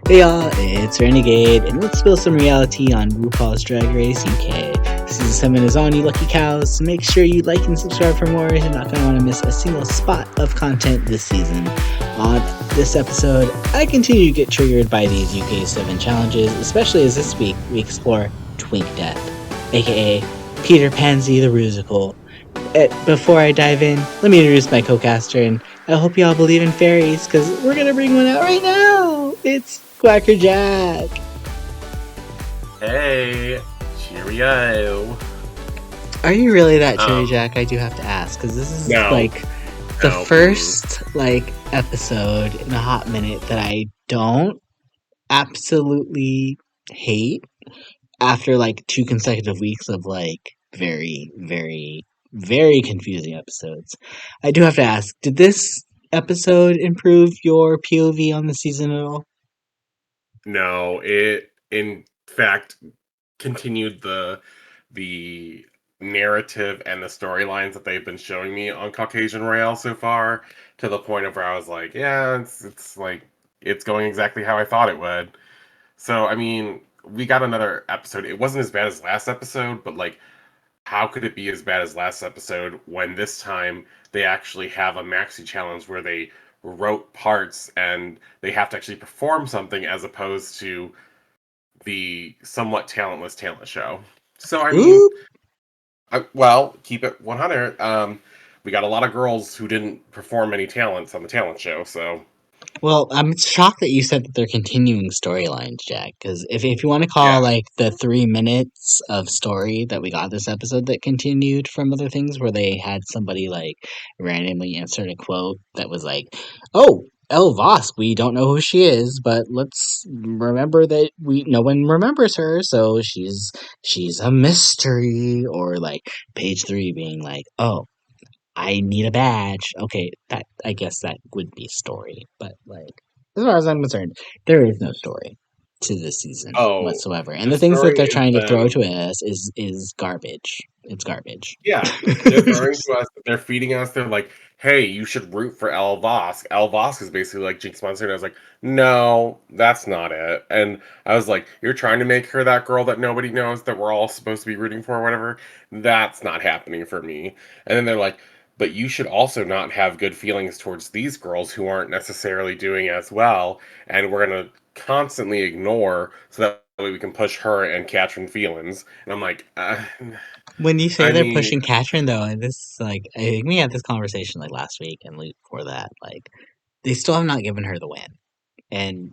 Hey y'all, it's Renegayde, and let's spill some reality on RuPaul's Drag Race UK. Season 7 is on, you lucky cows, so make sure you like and subscribe for more. You're not going to want to miss a single spot of content this season. On this episode, I continue to get triggered by these UK 7 challenges, especially as this week we explore Twink Death, aka Peter Pansy Rusical. Before I dive in, let me introduce my co-caster, and I hope y'all believe in fairies, because we're going to bring one out right now! It's QuackerrJack! Hey, cheerio. Are you really that cheery, Jack? I do have to ask, because this is the first episode in a hot minute that I don't absolutely hate after 2 consecutive weeks of very, very, very confusing episodes. I do have to ask, did this episode improve your POV on the season at all? No, it in fact continued the narrative and the storylines that they've been showing me on Caucasian Royale so far, to the point of where I was like, yeah, it's going exactly how I thought it would. So I mean, we got another episode. It wasn't as bad as last episode, but how could it be as bad as last episode when this time they actually have a maxi challenge where they wrote parts and they have to actually perform something as opposed to the somewhat talentless talent show. So I mean, keep it 100. We got a lot of girls who didn't perform any talents on the talent show, so. Well, I'm shocked that you said that they're continuing storylines, Jack. Because if you want to call the 3 minutes of story that we got this episode that continued from other things, where they had somebody randomly insert a quote that was "Oh, Elle Voss, we don't know who she is, but let's remember that no one remembers her, so she's a mystery," or page 3 being "Oh, I need a badge." Okay, that I guess that would be story, but as far as I'm concerned, there is no story to this season whatsoever. And the things that they're trying to throw to us is garbage. It's garbage. Yeah, they're throwing to us. They're feeding us. They're like, "Hey, you should root for Elle Voss." Elle Voss is basically like Jinx Monsoon. And I was like, "No, that's not it." And I was like, "You're trying to make her that girl that nobody knows that we're all supposed to be rooting for, or whatever." That's not happening for me. And then they're like, "But you should also not have good feelings towards these girls who aren't necessarily doing as well, and we're gonna constantly ignore so that way we can push her and Katrin feelings." And I'm like, When you say they're pushing Katrin, though, and this I think we had this conversation last week and before that, they still have not given her the win, and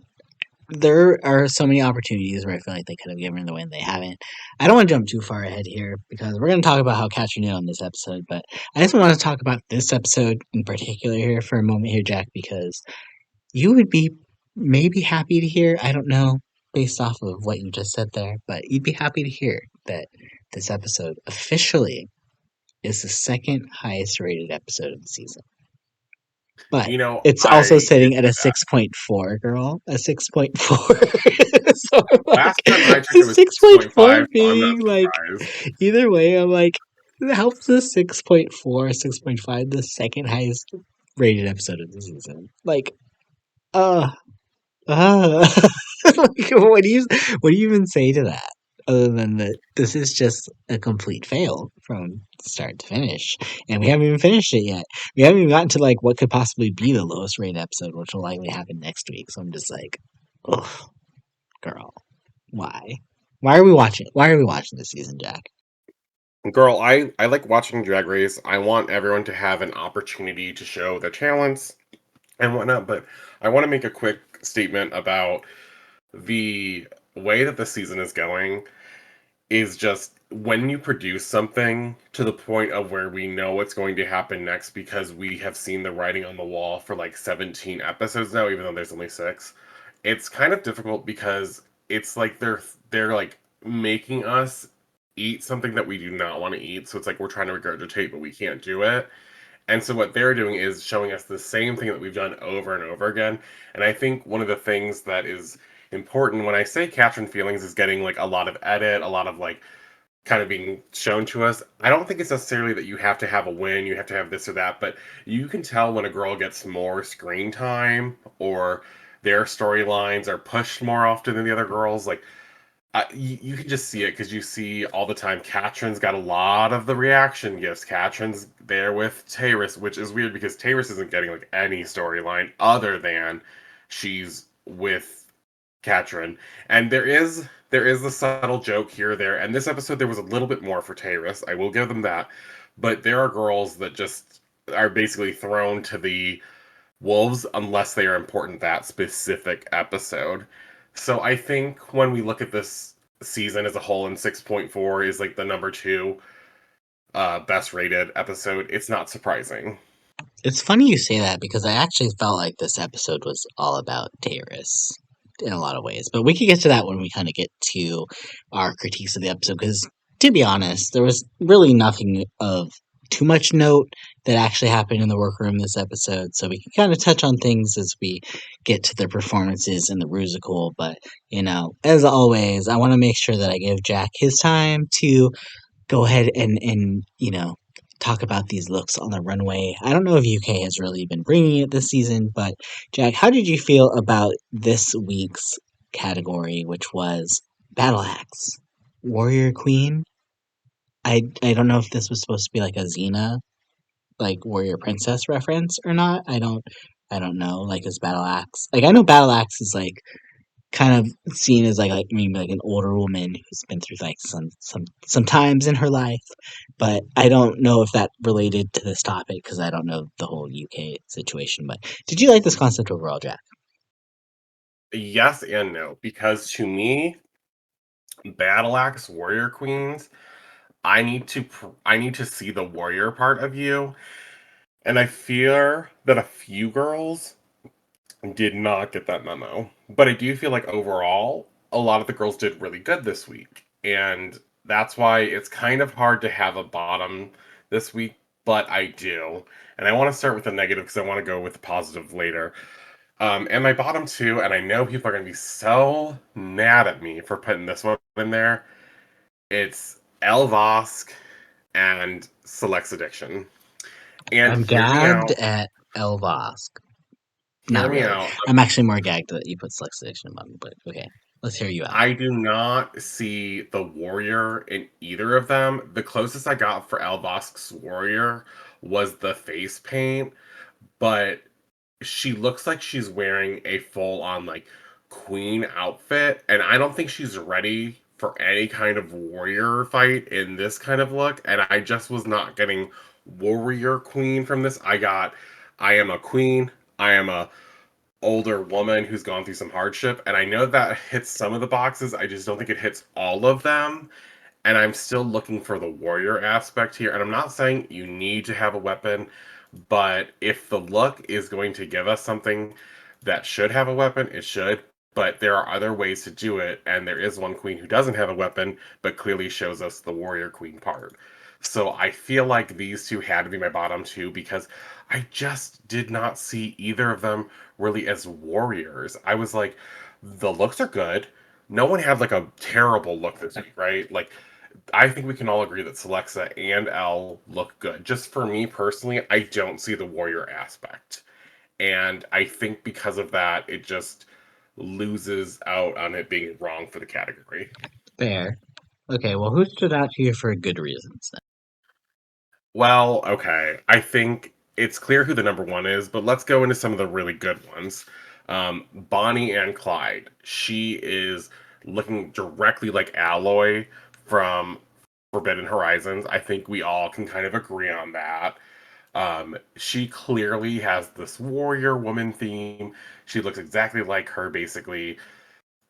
there are so many opportunities where I feel like they could have given her the win. They haven't. I don't want to jump too far ahead here because we're going to talk about how Katrin did on this episode, but I just want to talk about this episode in particular here for a moment here, Jack, because you would be maybe happy to hear, I don't know, based off of what you just said there, but you'd be happy to hear that this episode officially is the second highest rated episode of the season. But it's also sitting at a 6.4, girl. A 6.4. So last time I checked, it was 6.4 being either way, I'm it helps the 6.4, 6.5, the second highest rated episode of the season. What do you even say to that? Other than that, this is just a complete fail from start to finish, and we haven't even finished it yet. We haven't even gotten to what could possibly be the lowest rated episode, which will likely happen next week. So I'm just ugh, girl, why? Why are we watching? Why are we watching this season, Jack? Girl, I like watching Drag Race. I want everyone to have an opportunity to show their talents and whatnot, but I want to make a quick statement about the way that the season is going. Is just when you produce something to the point of where we know what's going to happen next because we have seen the writing on the wall for 17 episodes now, even though there's only 6. It's kind of difficult because it's they're making us eat something that we do not want to eat. So it's we're trying to regurgitate, but we can't do it. And so what they're doing is showing us the same thing that we've done over and over again. And I think one of the things that is important when I say Katrin feelings is getting a lot of edit, a lot of kind of being shown to us. I don't think it's necessarily that you have to have a win, you have to have this or that, but you can tell when a girl gets more screen time or their storylines are pushed more often than the other girls. Like you can just see it because you see all the time. Katrin's got a lot of the reaction gifts. Katrin's there with Tayris, which is weird because Tayris isn't getting like any storyline other than she's with Katrin. And there is the subtle joke here or there. And this episode there was a little bit more for Tayris. I will give them that. But there are girls that just are basically thrown to the wolves unless they are important that specific episode. So I think when we look at this season as a whole, and 6.4 is like the number two best rated episode, it's not surprising. It's funny you say that because I actually felt like this episode was all about Tayris in a lot of ways. But we could get to that when we kind of get to our critiques of the episode. Because to be honest, there was really nothing of too much note that actually happened in the workroom this episode. So we can kind of touch on things as we get to the performances and the Rusical. But, as always, I want to make sure that I give Jack his time to go ahead and talk about these looks on the runway. I don't know if UK has really been bringing it this season, but Jack, how did you feel about this week's category, which was Battle Axe, Warrior Queen? I don't know if this was supposed to be like a Xena, like Warrior Princess reference or not. I don't know. Like, is Battle Axe, like, I know Battle Axe is like kind of seen as like maybe like an older woman who's been through like some times in her life, but I don't know if that related to this topic because I don't know the whole UK situation. But did you like this concept overall, Jack? Yes and no, because to me, Battle Axe Warrior Queens, I need to see the warrior part of you, and I fear that a few girls did not get that memo. But I do feel like overall, a lot of the girls did really good this week. And that's why it's kind of hard to have a bottom this week, but I do. And I want to start with the negative because I want to go with the positive later. And my bottom two, and I know people are going to be so mad at me for putting this one in there, it's El Vosk and Select's Addiction. And I'm hear me gagged out. at Elvosk. Hear Not me really. out. I'm actually more gagged that you put Select Selection button, but okay. Let's hear you out. I do not see the warrior in either of them. The closest I got for Alvosk's warrior was the face paint, but she looks like she's wearing a full on like queen outfit, and I don't think she's ready for any kind of warrior fight in this kind of look. And I just was not getting warrior queen from this. I am a queen. I am a older woman who's gone through some hardship, and I know that hits some of the boxes. I just don't think it hits all of them. And I'm still looking for the warrior aspect here. And I'm not saying you need to have a weapon, but if the look is going to give us something that should have a weapon, it should. But there are other ways to do it, and there is one queen who doesn't have a weapon, but clearly shows us the warrior queen part. So I feel like these two had to be my bottom two because I just did not see either of them really as warriors. I was like, the looks are good. No one had like a terrible look this week, right? Like, I think we can all agree that Celexa and Elle look good. Just for me personally, I don't see the warrior aspect. And I think because of that, it just loses out on it being wrong for the category. Fair. Okay, well, who stood out to you for good reasons then? Well, okay. I think it's clear who the number one is, but let's go into some of the really good ones. Bonnie and Clyde. She is looking directly like Alloy from Forbidden Horizons. I think we all can kind of agree on that. She clearly has this warrior woman theme. She looks exactly like her, basically,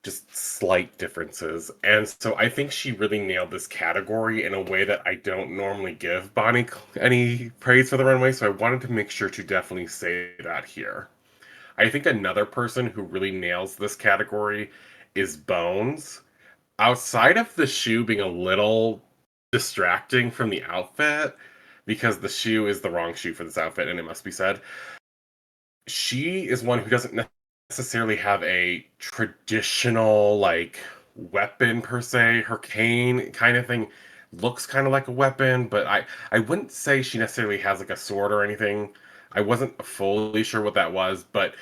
just slight differences. And so I think she really nailed this category in a way that I don't normally give Bonnie any praise for the runway. So I wanted to make sure to definitely say that here. I think another person who really nails this category is Bones. Outside of the shoe being a little distracting from the outfit, because the shoe is the wrong shoe for this outfit, and it must be said, she is one who doesn't necessarily have a traditional like weapon per se. Her cane kind of thing looks kind of like a weapon, but I wouldn't say she necessarily has like a sword or anything. I wasn't fully sure what that was, but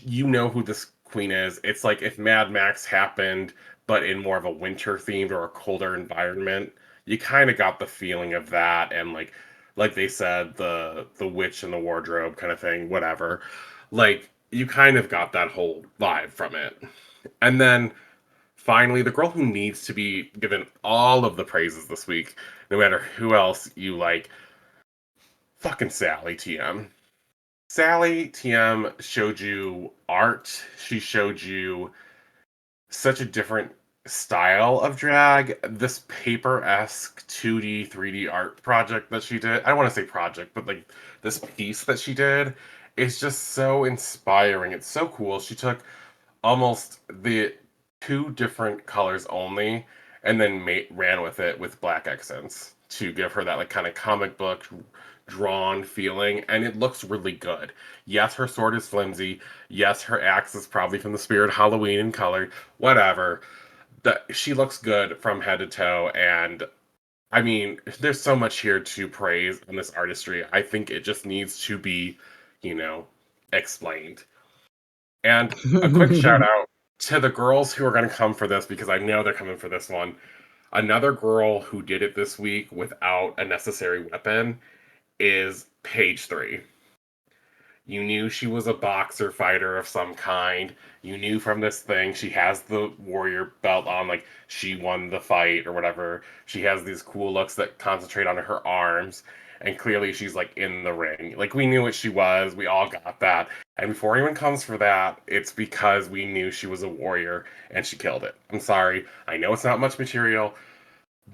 you know who this queen is. It's like if Mad Max happened, but in more of a winter themed or a colder environment. You kind of got the feeling of that, and like they said, the witch in the wardrobe kind of thing, whatever. Like you kind of got that whole vibe from it. And then finally, the girl who needs to be given all of the praises this week, no matter who else you like, fucking Sally TM. Sally TM showed you art. She showed you such a different style of drag. This paper-esque 2D, 3D art project that she did. I don't want to say project, but like this piece that she did is just so inspiring. It's so cool. She took almost the two different colors only and then ran with it with black accents to give her that like kind of comic book drawn feeling, and it looks really good. Yes, her sword is flimsy. Yes, her axe is probably from the spirit Halloween in color. Whatever. She looks good from head to toe, and I mean, there's so much here to praise in this artistry. I think it just needs to be, you know, explained. And a quick shout out to the girls who are going to come for this because I know they're coming for this one. Another girl who did it this week without a necessary weapon is Page 3. You knew she was a boxer fighter of some kind. You knew from this thing she has the warrior belt on, like she won the fight or whatever. She has these cool looks that concentrate on her arms, and clearly she's like in the ring. Like we knew what she was. We all got that. And before anyone comes for that, it's because we knew she was a warrior and she killed it. I'm sorry. I know it's not much material,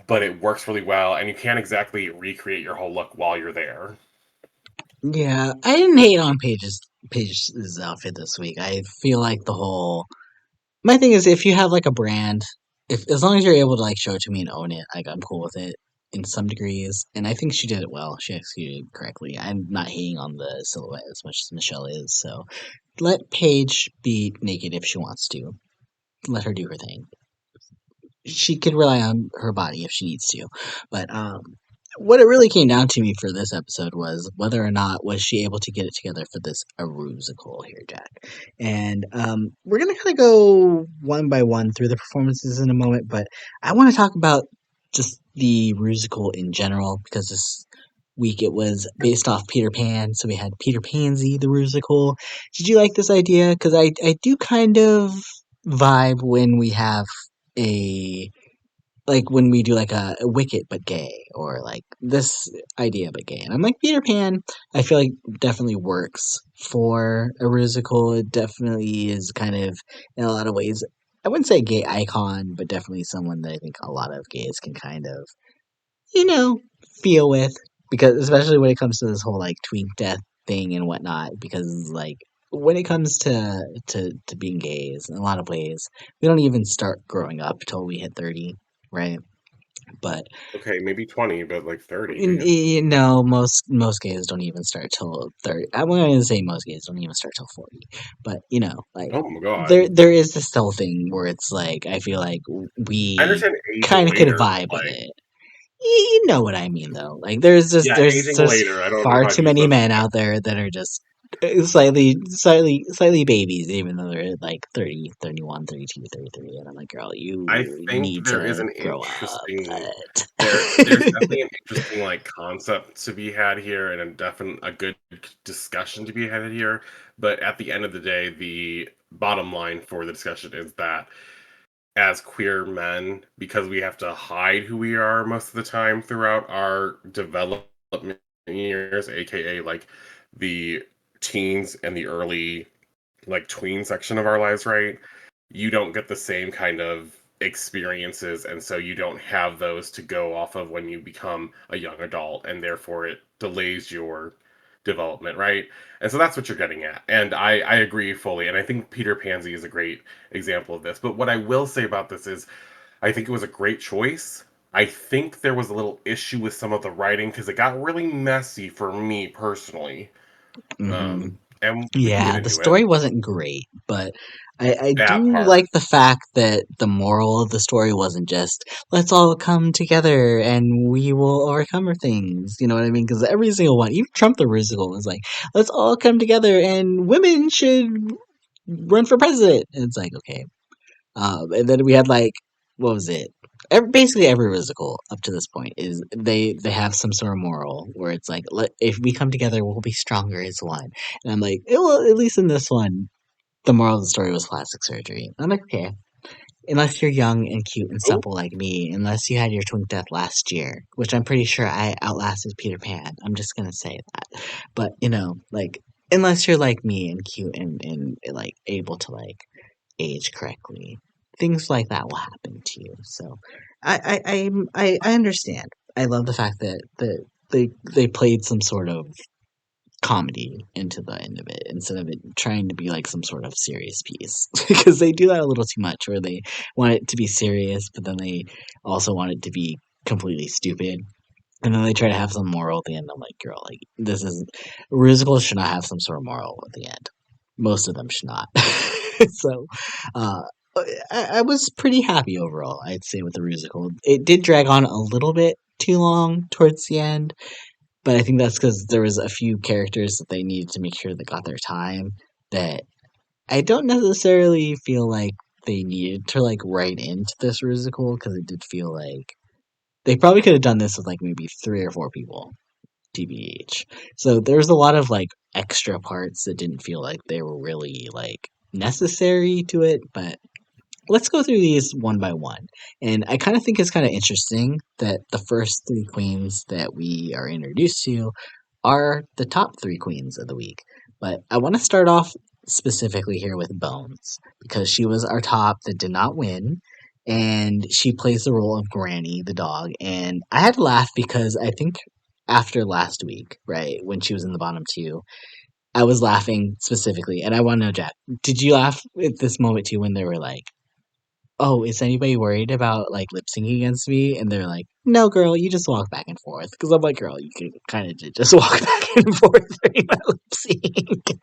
but it works really well, and you can't exactly recreate your whole look while you're there. Yeah, I didn't hate on Paige's outfit this week. I feel like the whole my thing is if you have like a brand, if as long as you're able to like show it to me and own it, like I'm cool with it in some degrees. And I think she did it well. She executed it correctly. I'm not hating on the silhouette as much as Michelle is. So let Paige be naked if she wants to. Let her do her thing. She could rely on her body if she needs to. But what it really came down to me for this episode was whether or not was she able to get it together for this Rusical here, Jack. And we're gonna kind of go one by one through the performances in a moment, but I want to talk about just the Rusical in general because this week it was based off Peter Pan, so we had Peter Pansy the Rusical. Did you like this idea? Because I do kind of vibe when we have a like when we do like a Wicked but gay or like this idea but gay. And I'm like Peter Pan, I feel like definitely works for a musical. It definitely is kind of in a lot of ways I wouldn't say a gay icon, but definitely someone that I think a lot of gays can kind of, you know, feel with because especially when it comes to this whole like twink death thing and whatnot, because like when it comes to being gays in a lot of ways, we don't even start growing up till we hit 30, right? But Okay, maybe 20, but like 30, dude. most gays don't even start till 30. I'm going to say most gays don't even start till 40. But like Oh my god. there is this still thing where it's like I feel like I we understand aging kind of could later, vibe but with like, it. You know what I mean, though. Like there's just yeah, there's aging just later. I don't know if far I'd too use many those. men out there that are just slightly babies, even though they're like 30, 31, 32, 33. And I'm like, girl, I you think need there is to an grow up. interesting But there's definitely an interesting like concept to be had here and a good discussion to be had here. But at the end of the day, the bottom line for the discussion is that as queer men, because we have to hide who we are most of the time throughout our development years, aka like the teens and the early like tween section of our lives, right? You don't get the same kind of experiences, and so you don't have those to go off of when you become a young adult, and therefore it delays your development, right? And so that's what you're getting at. And I agree fully. And I think Peter Pansy is a great example of this. But what I will say about this is I think it was a great choice. I think there was a little issue with some of the writing because it got really messy for me personally. hmm And we can get yeah, the into it. story wasn't great, but I That do part. like the fact that the moral of the story wasn't just let's all come together and we will overcome our things. You know what I mean? Because every single one, even Trump the Risical, was like, let's all come together and women should run for president. And it's like, okay. And then we had like, what was it? Basically every musical up to this point is they have some sort of moral where it's like, if we come together, we'll be stronger as one. And I'm like, well, at least in this one, the moral of the story was plastic surgery. I'm like, okay, unless you're young and cute and Oh, supple like me, unless you had your twink death last year, which I'm pretty sure I outlasted Peter Pan. I'm just gonna say that. But like unless you're like me and cute and like able to like age correctly, things like that will happen to you. So I understand. I love the fact that they played some sort of comedy into the end of it instead of it trying to be like some sort of serious piece because they do that a little too much where they want it to be serious but then they also want it to be completely stupid and then they try to have some moral at the end. I'm like, girl, like this is musicals should not have some sort of moral at the end. Most of them should not. So uh I was pretty happy overall, I'd say, with the musical. It did drag on a little bit too long towards the end, but I think that's because there was a few characters that they needed to make sure they got their time that I don't necessarily feel like they needed to like write into this musical because it did feel like they probably could have done this with like maybe 3 or 4 people, TBH. So there's a lot of like extra parts that didn't feel like they were really like necessary to it, but let's go through these one by one. And I kind of think it's kind of interesting that the first 3 queens that we are introduced to are the top 3 queens of the week. But I want to start off specifically here with Bones because she was our top that did not win. And she plays the role of Granny, the dog. And I had to laugh because I think after last week, right, when she was in the bottom 2, I was laughing specifically. And I want to know, Jack, did you laugh at this moment too when they were like, oh, is anybody worried about like lip syncing against me? And they're like, no, girl, you just walk back and forth. Because I'm like, girl, you can kind of just walk back and forth during my lip sync.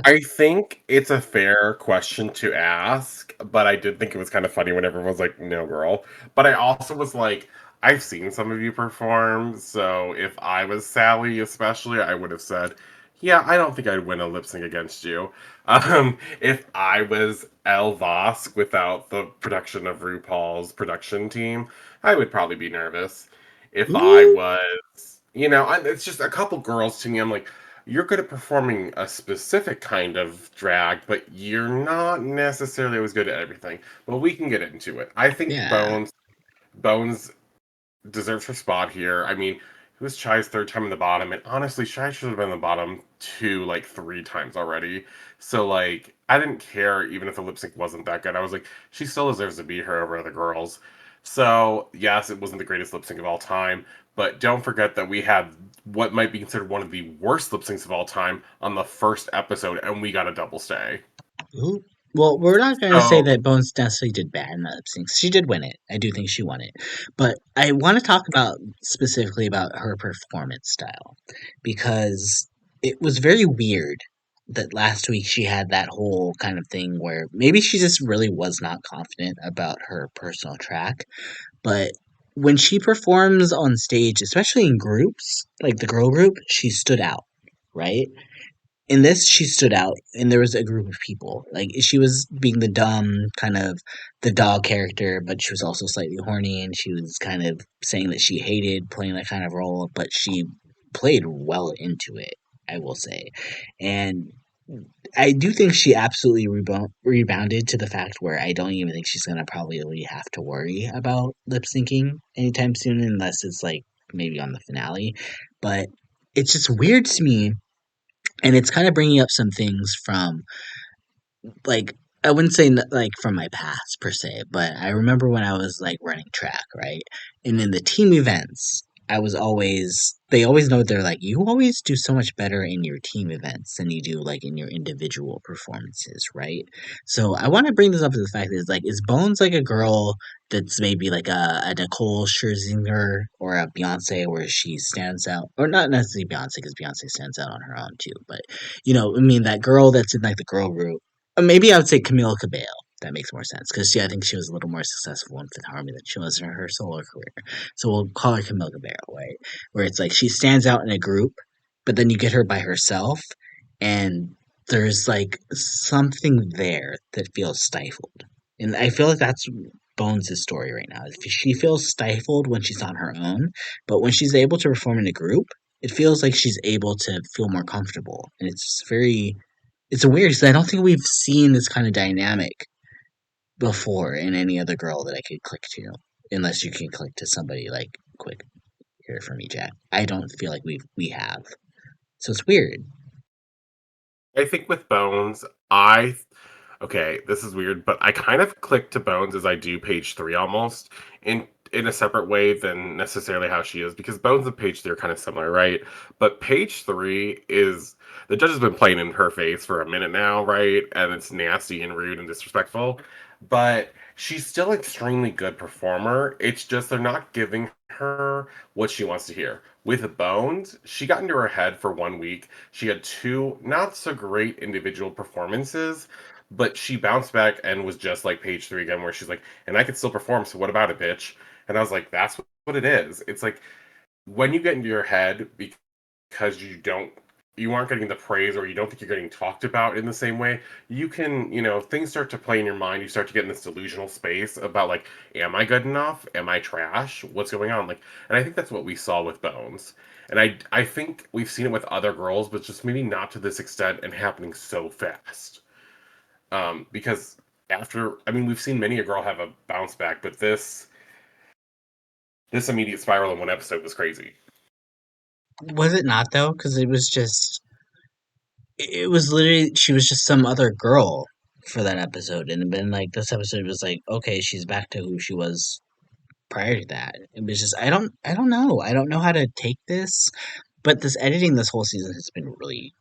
I think it's a fair question to ask, but I did think it was kind of funny when everyone was like, "No, girl." But I also was like, I've seen some of you perform, so if I was Sally, especially, I would have said, "Yeah, I don't think I'd win a lip sync against you." If I was Elle Vosk without the production of RuPaul's production team, I would probably be nervous. If I Ooh, was, it's just a couple girls to me. I'm like, you're good at performing a specific kind of drag, but you're not necessarily always good at everything. But we can get into it. I think yeah. Bones deserves her spot here. I mean, it was Chai's third time in the bottom, and honestly, Chai should have been in the bottom two, like 3 times already. So like, I didn't care even if the lip sync wasn't that good. I was like, she still deserves to beat her over other girls. So yes, it wasn't the greatest lip sync of all time, but don't forget that we had what might be considered one of the worst lip syncs of all time on the first episode, and we got a double stay. Ooh. Well, we're not going to say So that Bones necessarily did bad in the lip sync. She did win it. I do think she won it. But I want to talk about specifically about her performance style because it was very weird that last week she had that whole kind of thing where maybe she just really was not confident about her personal track. But when she performs on stage, especially in groups, like the girl group, she stood out, right? In this she stood out and there was a group of people like she was being the dumb kind of the dog character but she was also slightly horny and she was kind of saying that she hated playing that kind of role but she played well into it, I will say. And I do think she absolutely rebounded to the fact where I don't even think she's gonna probably have to worry about lip syncing anytime soon unless it's like maybe on the finale. But it's just weird to me and it's kind of bringing up some things from like I wouldn't say like from my past per se, but I remember when I was like running track, right? And in the team events, they always know they're like you always do so much better in your team events than you do like in your individual performances, right? So I want to bring this up to the fact that it's like is Bones like a girl that's maybe like a Nicole Scherzinger or a Beyonce where she stands out, or not necessarily Beyonce because Beyonce stands out on her own too, but I mean that girl that's in like the girl group maybe I would say Camila Cabello. That makes more sense because I think she was a little more successful in Fifth Harmony than she was in her solo career. So we'll call her Camila Cabello, right? Where it's like she stands out in a group, but then you get her by herself, and there's like something there that feels stifled. And I feel like that's Bones' story right now. She feels stifled when she's on her own, but when she's able to perform in a group, it feels like she's able to feel more comfortable. And it's weird because I don't think we've seen this kind of dynamic before in any other girl that I could click to. Unless you can click to somebody like quick here for me, Jack. I don't feel like we have. So it's weird. I think with Bones, I okay, this is weird, but I kind of click to Bones as I do page three almost in a separate way than necessarily how she is because Bones and page three are kind of similar, right? But page three is the judge has been playing in her face for a minute now, right? And it's nasty and rude and disrespectful. But she's still an extremely good performer. It's just they're not giving her what she wants to hear. With Bones, she got into her head for 1 week. She had two not so great individual performances, but she bounced back and was just like page three again, where she's like, and I could still perform, so what about it, bitch? And I was like, that's what it is. It's like when you get into your head because you aren't getting the praise or you don't think you're getting talked about in the same way, you can, things start to play in your mind. You start to get in this delusional space about like, am I good enough? Am I trash? What's going on? Like, and I think that's what we saw with Bones. And I think we've seen it with other girls, but just maybe not to this extent and happening so fast. Because after, I mean, we've seen many a girl have a bounce back, but this immediate spiral in one episode was crazy. Was it not though? Because it was literally she was just some other girl for that episode, and then like this episode was like okay, she's back to who she was prior to that. It was just I don't know how to take this, but this editing this whole season has been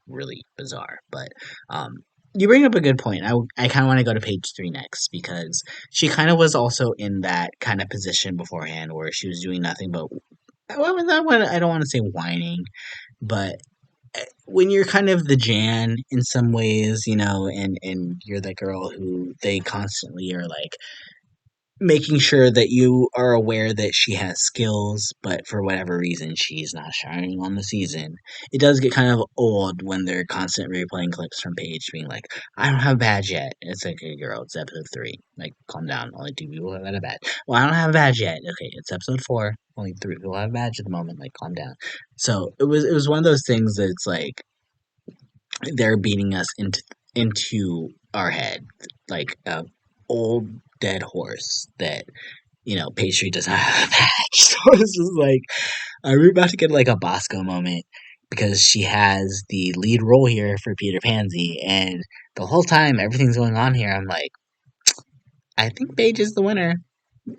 really bizarre. But um, you bring up a good point. I kind of want to go to page three next because she kind of was also in that kind of position beforehand where she was doing nothing but well, that one I don't want to say whining, but when you're kind of the Jan in some ways, and you're the girl who they constantly are like making sure that you are aware that she has skills, but for whatever reason she's not shining on the season. It does get kind of old when they're constantly replaying clips from Paige being like, I don't have a badge yet. It's like, hey girl, it's episode 3. Like, calm down. Only 2 people have had a badge. Well, I don't have a badge yet. Okay, it's episode 4. Only 3 people have a badge at the moment. Like, calm down. So it was one of those things that it's like they're beating us into our head like a old dead horse that pastry does not have a badge. So it's just like we're about to get like a Bosco moment because she has the lead role here for Peter Pansy, and the whole time everything's going on here, I'm like, I think Paige is the winner.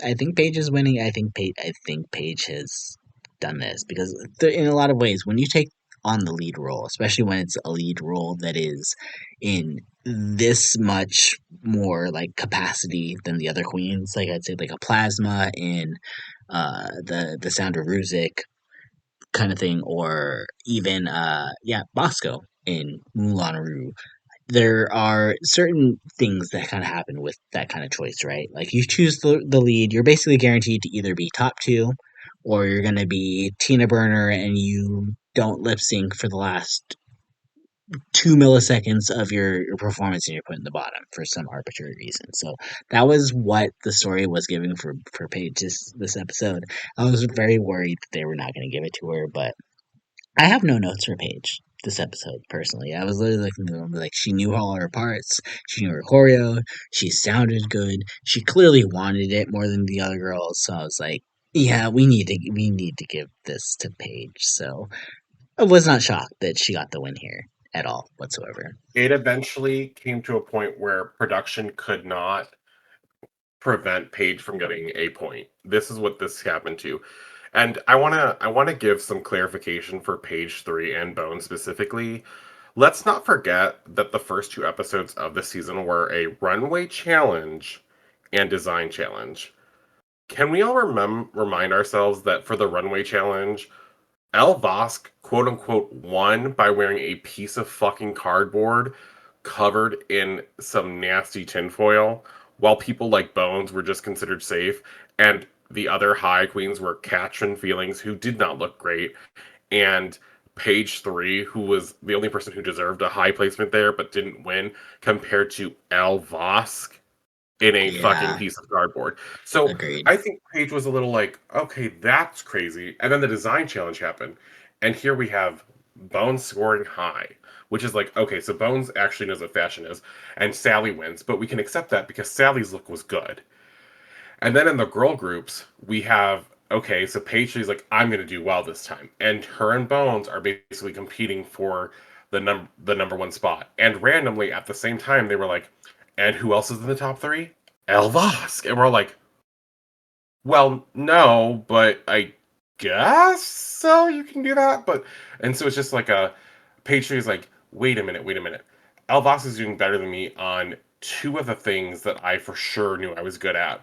I think Paige is winning. I think Paige has done this because in a lot of ways, when you take on the lead role, especially when it's a lead role that is in this much more like capacity than the other queens, like I'd say like a Plasma in the Sound of Rusic kind of thing, or even Bosco in Moulin Rouge. There are certain things that kind of happen with that kind of choice, right? Like you choose the lead, you're basically guaranteed to either be top two or you're going to be Tina Burner and you don't lip sync for the last 2 milliseconds of your performance and you're put in the bottom for some arbitrary reason. So that was what the story was giving for Paige this episode. I was very worried that they were not going to give it to her, but I have no notes for Paige this episode personally. I was literally looking at them like she knew all her parts, she knew her choreo, she sounded good, she clearly wanted it more than the other girls. So I was like, yeah, we need to give this to Paige. So I was not shocked that she got the win here at all whatsoever. It eventually came to a point where production could not prevent Paige from getting a point. This is what this happened to. And I wanna give some clarification for page three and Bone specifically. Let's not forget that the first two episodes of the season were a runway challenge and design challenge. Can we all remind ourselves that for the runway challenge, El Vosk, quote unquote, won by wearing a piece of fucking cardboard covered in some nasty tinfoil, while people like Bones were just considered safe, and the other high queens were Katrin Feelings, who did not look great, and Page 3, who was the only person who deserved a high placement there but didn't win, compared to Elle Vosk in a fucking Yeah, piece of cardboard. So agreed. I think Paige was a little like, okay, that's crazy. And then the design challenge happened. And here we have Bones scoring high, which is like, okay, so Bones actually knows what fashion is, and Sally wins, but we can accept that because Sally's look was good. And then in the girl groups, we have, okay, so Paige is like, I'm gonna do well this time. And her and Bones are basically competing for the number one spot. And randomly at the same time they were like, and who else is in the top three? Elvask. And we're like, well, no, but I guess so you can do that. But and so it's just like a Patriots like, wait a minute, wait a minute. Elvas is doing better than me on two of the things that I for sure knew I was good at.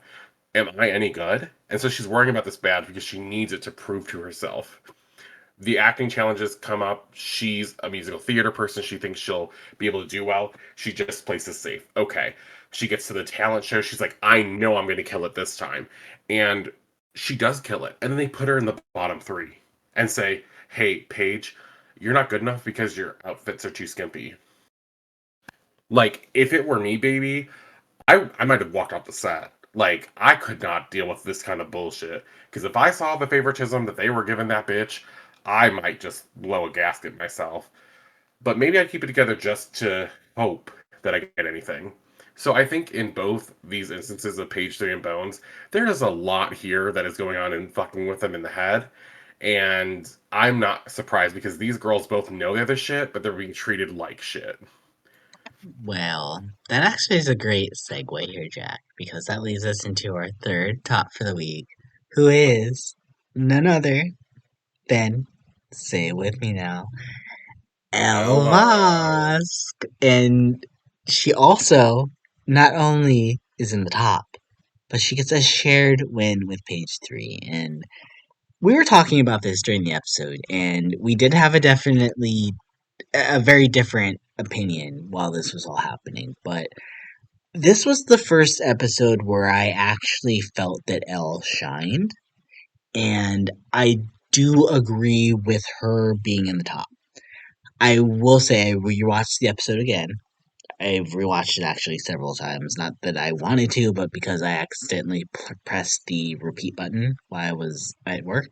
Am I any good? And so she's worrying about this badge because she needs it to prove to herself. The acting challenges come up. She's a musical theater person. She thinks she'll be able to do well. She just plays this safe. Okay. She gets to the talent show. She's like, I know I'm going to kill it this time. And she does kill it. And then they put her in the bottom three and say, hey, Paige, you're not good enough because your outfits are too skimpy. Like, if it were me, baby, I might have walked off the set. Like, I could not deal with this kind of bullshit. Because if I saw the favoritism that they were giving that bitch, I might just blow a gasket myself. But maybe I'd keep it together just to hope that I get anything. So I think in both these instances of Page 3 and Bones, there is a lot here that is going on and fucking with them in the head. And I'm not surprised because these girls both know they're the shit, but they're being treated like shit. Well, that actually is a great segue here, Jack, because that leads us into our third top for the week, who is none other than, say it with me now, Elva. Elvask. And she also not only is in the top, but she gets a shared win with page 3. And we were talking about this during the episode, and we did have a very different opinion while this was all happening. But this was the first episode where I actually felt that Elle shined, and I do agree with her being in the top. I will say I rewatched the episode again. I've rewatched it actually several times. Not that I wanted to, but because I accidentally pressed the repeat button while I was at work.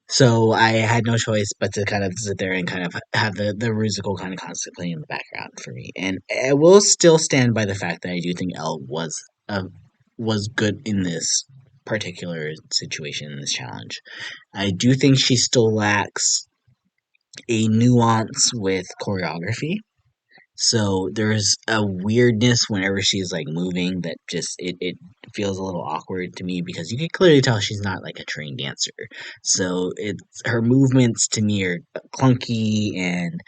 So I had no choice but to kind of sit there and kind of have the Rusical kind of constantly playing in the background for me. And I will still stand by the fact that I do think Elle was good in this particular situation in this challenge. I do think she still lacks a nuance with choreography. So there's a weirdness whenever she's like moving that just it feels a little awkward to me because you can clearly tell she's not like a trained dancer. So it's her movements to me are clunky and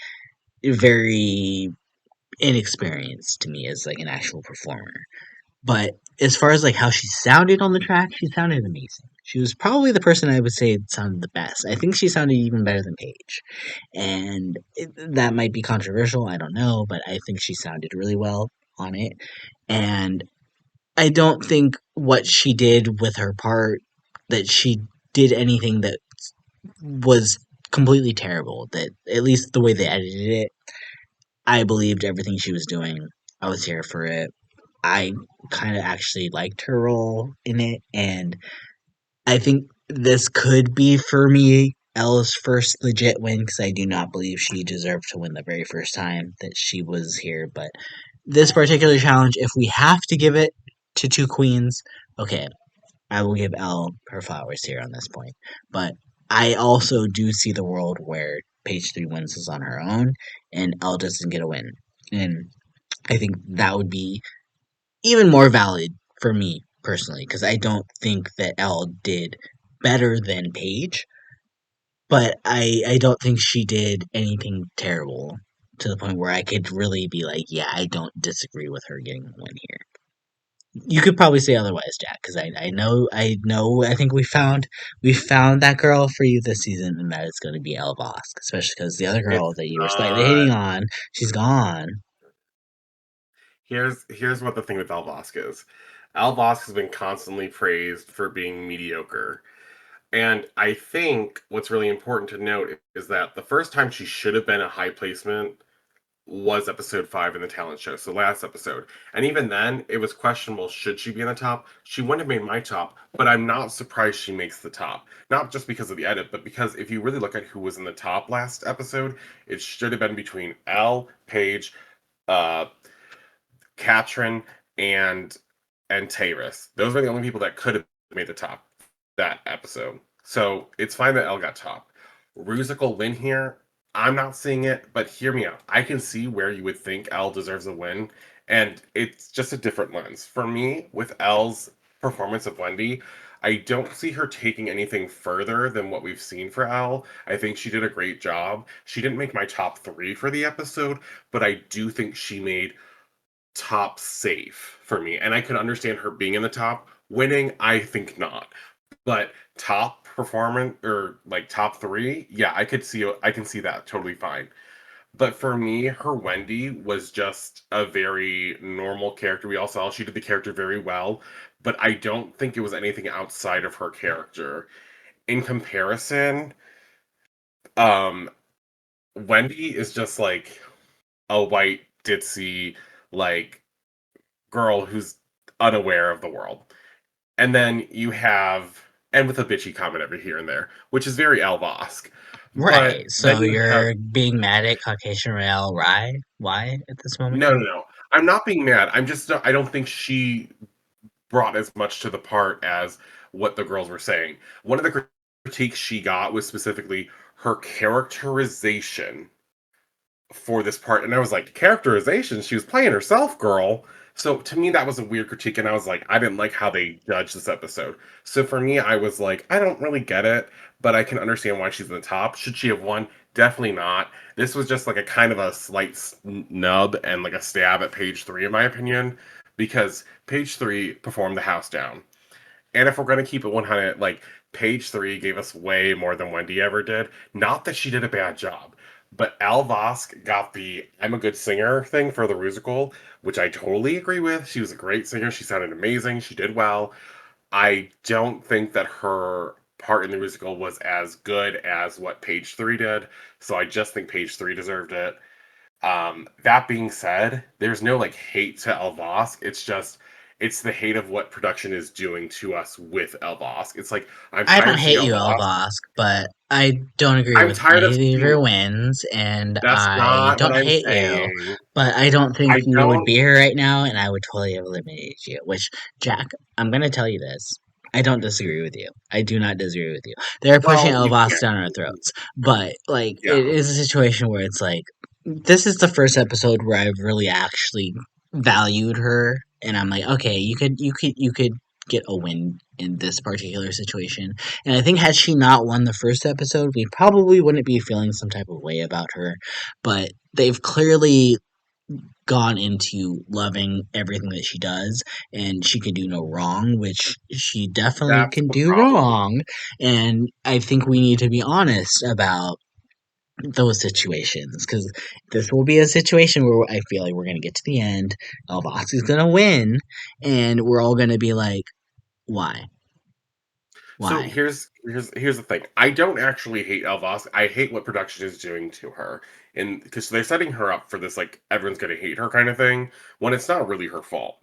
very inexperienced to me as like an actual performer. But as far as like how she sounded on the track, she sounded amazing. She was probably the person I would say sounded the best. I think she sounded even better than Paige. And that might be controversial, I don't know, but I think she sounded really well on it. And I don't think what she did with her part that she did anything that was completely terrible. That at least the way they edited it, I believed everything she was doing. I was here for it. I kind of actually liked her role in it, and I think this could be for me Ella's first legit win because I do not believe she deserved to win the very first time that she was here. But this particular challenge, if we have to give it to two queens, okay, I will give Elle her flowers here on this point. But I also do see the world where Page 3 wins is on her own and Elle doesn't get a win. And I think that would be even more valid for me personally because I don't think that Elle did better than Paige, but I don't think she did anything terrible to the point where I could really be like, yeah, I don't disagree with her getting the win here. You could probably say otherwise, Jack, because I think we found that girl for you this season, and that is going to be Elle Vosk, especially because the other girl It's that you were slightly not. hating on, she's gone. Here's what the thing with Al Vosk is. Al Vosk has been constantly praised for being mediocre. And I think what's really important to note is that the first time she should have been a high placement was episode 5 in the talent show, so last episode. And even then, it was questionable should she be in the top. She wouldn't have made my top, but I'm not surprised she makes the top. Not just because of the edit, but because if you really look at who was in the top last episode, it should have been between Elle, Paige, uh, Katrin, and Tayris. Those were the only people that could have made the top that episode. So it's fine that Elle got top. Rusical win here. I'm not seeing it, but hear me out. I can see where you would think Elle deserves a win, and it's just a different lens. For me, with Elle's performance of Wendy, I don't see her taking anything further than what we've seen for Elle. I think she did a great job. She didn't make my top 3 for the episode, but I do think she made top safe for me. And I could understand her being in the top. Winning, I think not. But top performance or like top 3, yeah, I can see that totally fine. But for me, her Wendy was just a very normal character. We all saw she did the character very well, but I don't think it was anything outside of her character. In comparison, um, Wendy is just like a white ditzy like girl who's unaware of the world. And then you have, and with a bitchy comment every here and there, which is very Elle Vosk. But Right. then So you have, you're being mad at Caucasian Royale Rye? Why at this moment? no, no, no. I'm not being mad. I don't think she brought as much to the part as what the girls were saying. One of the critiques she got was specifically her characterization for this part, and I was like, characterization? She was playing herself, girl. So to me, that was a weird critique, and I was like, I didn't like how they judged this episode. So for me, I was like, I don't really get it, but I can understand why she's in the top. Should she have won? Definitely not. This was just like a kind of a slight nub and like a stab at page 3, in my opinion, because page 3 performed the house down. And if we're going to keep it 100, like page 3 gave us way more than Wendy ever did. Not that she did a bad job, but Al Vosk got the I'm a good singer thing for the Rusical, which I totally agree with. She was a great singer. She sounded amazing. She did well. I don't think that her part in the musical was as good as what page 3 did. So I just think page 3 deserved it. That being said, there's no like hate to Elvosk. It's just it's the hate of what production is doing to us with Elvosk. It's like I'm I tired don't of seeing hate you, Elvosk. Elvosk, but I don't agree I'm with tired of any of seeing. your wins, and That's I not what don't I'm hate you, saying. but I don't think I you would don't. be here right now, and I would totally have eliminated you. Which, Jack, I'm gonna tell you this. I don't disagree with you. I do not disagree with you. They're pushing Well, you Elvosk down our can't. throats, but like it Yeah. is a situation where it's like this is the first episode where I've really actually valued her, and I'm like, okay, you could get a win in this particular situation. And I think had she not won the first episode, we probably wouldn't be feeling some type of way about her. But they've clearly gone into loving everything that she does, and she can do no wrong, which she definitely That's can the do problem. wrong. And I think we need to be honest about those situations because this will be a situation where I feel like we're going to get to the end. Elvox is going to win, and we're all going to be like, why? So Why? here's the thing. I don't actually hate Elvas. I hate what production is doing to her, and because they're setting her up for this like everyone's gonna hate her kind of thing when it's not really her fault.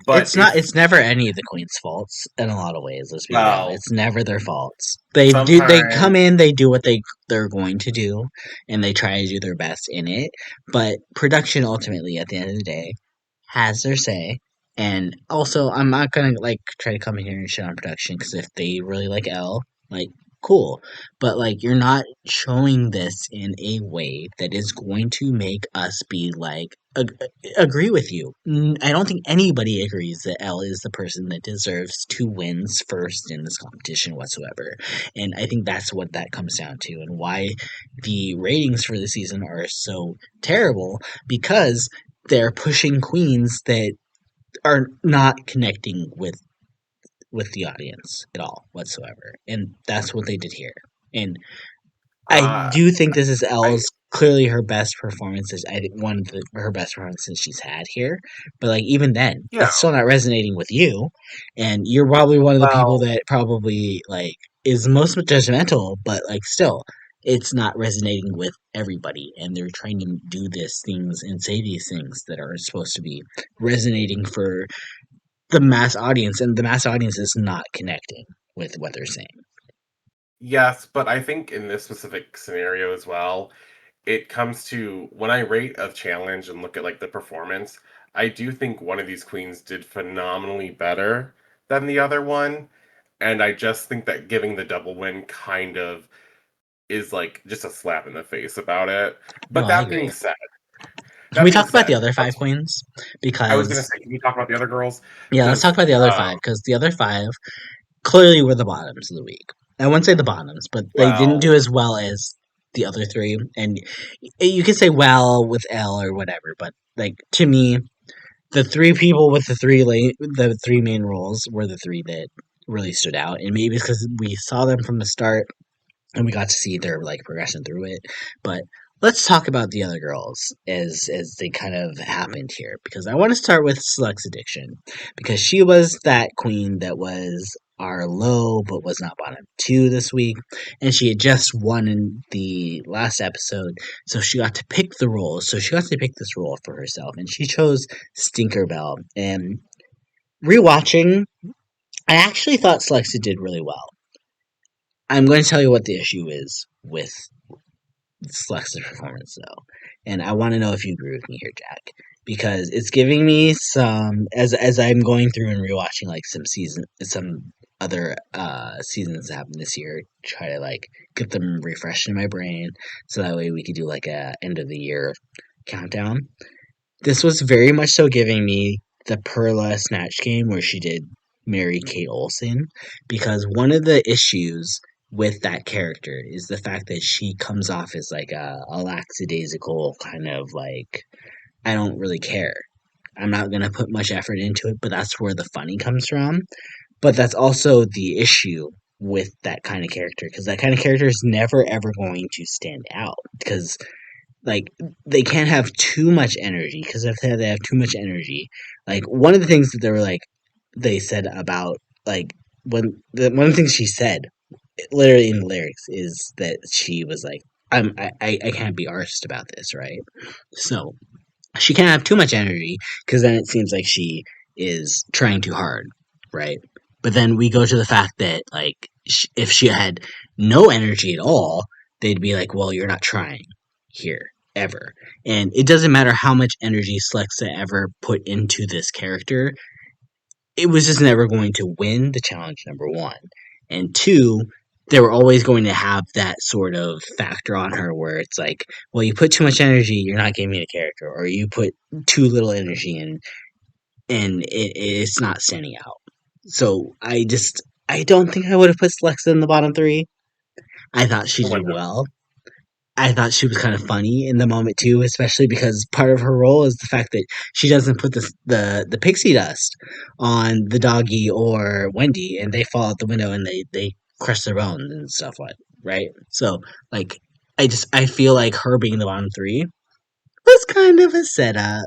But It's not. if It's never any of the queen's faults in a lot of ways. Let's be real. well, It's never their faults. They do. They come sometimes in. They do what they're going to do, and they try to do their best in it. But production ultimately, at the end of the day, has their say. And also, I'm not gonna like try to come in here and shit on production because if they really like L, like cool, but like you're not showing this in a way that is going to make us be like agree with you. I don't think anybody agrees that L is the person that deserves 2 wins first in this competition whatsoever. And I think that's what that comes down to, and why the ratings for the season are so terrible because they're pushing queens that are not connecting with the audience at all whatsoever, and that's what they did here. And I uh do think this is I Elle's clearly her best performances. I think one of her best performances she's had here, but like even then, yeah, it's still not resonating with you, and you're probably one of the people well, that probably like. is most judgmental, but like still, it's not resonating with everybody, and they're trying to do these things and say these things that are supposed to be resonating for the mass audience, and the mass audience is not connecting with what they're saying. Yes, but I think in this specific scenario as well, it comes to when I rate a challenge and look at like the performance, I do think one of these queens did phenomenally better than the other one. And I just think that giving the double win kind of is like just a slap in the face about it. No, But I that being agree. said, Can we talk about the other five let's, queens? I was gonna Because say, can you talk about the other girls? yeah, let's talk Because about the other five. Because the other five clearly were the bottoms of the week. I wouldn't say the bottoms, but they didn't do well, as well as the other three. And you could say well with L or whatever, but like to me, the three people with the three main roles were the three that really stood out. And maybe it's because we saw them from the start and we got to see their like progression through it. But let's talk about the other girls as they kind of happened here, because I want to start with Slugs Addiction, because she was that queen that was our low but was not bottom two this week, and she had just won in the last episode, so she got to pick the role. So she got to pick this role for herself, and she chose Stinkerbell. And rewatching, I actually thought Sluxa did really well. I'm going to tell you what the issue is with Slux's performance, though, and I want to know if you agree with me here, Jack, because it's giving me some as I'm going through and rewatching like some other seasons that happened this year, try to like get them refreshed in my brain, so that way we could do like a end of the year countdown. This was very much so giving me the Perla Snatch Game where she did marry Kate Olsen, because one of the issues with that character is the fact that she comes off as like a lackadaisical kind of like, I don't really care. I'm not gonna put much effort into it, but that's where the funny comes from. But that's also the issue with that kind of character, because that kind of character is never ever going to stand out, because like they can't have too much energy, because if they have too much energy, like one of the things that they said about like one of the things she said literally in the lyrics is that she was like, I can't be arsed about this, right? So she can't have too much energy, because then it seems like she is trying too hard, right? But then we go to the fact that like if she had no energy at all, they'd be like, well, you're not trying here ever. And it doesn't matter how much energy Slexa ever put into this character, it was just never going to win the challenge, number one. And two, they were always going to have that sort of factor on her where it's like, well, you put too much energy, you're not giving me the character, or you put too little energy in, and it's not standing out. So I don't think I would have put Slexa in the bottom three. I thought she I did wouldn't have. well. I thought she was kind of funny in the moment too, especially because part of her role is the fact that she doesn't put the pixie dust on the doggy or Wendy, and they fall out the window and they crush their bones and stuff like, right. So like I feel like her being the bottom three was kind of a setup.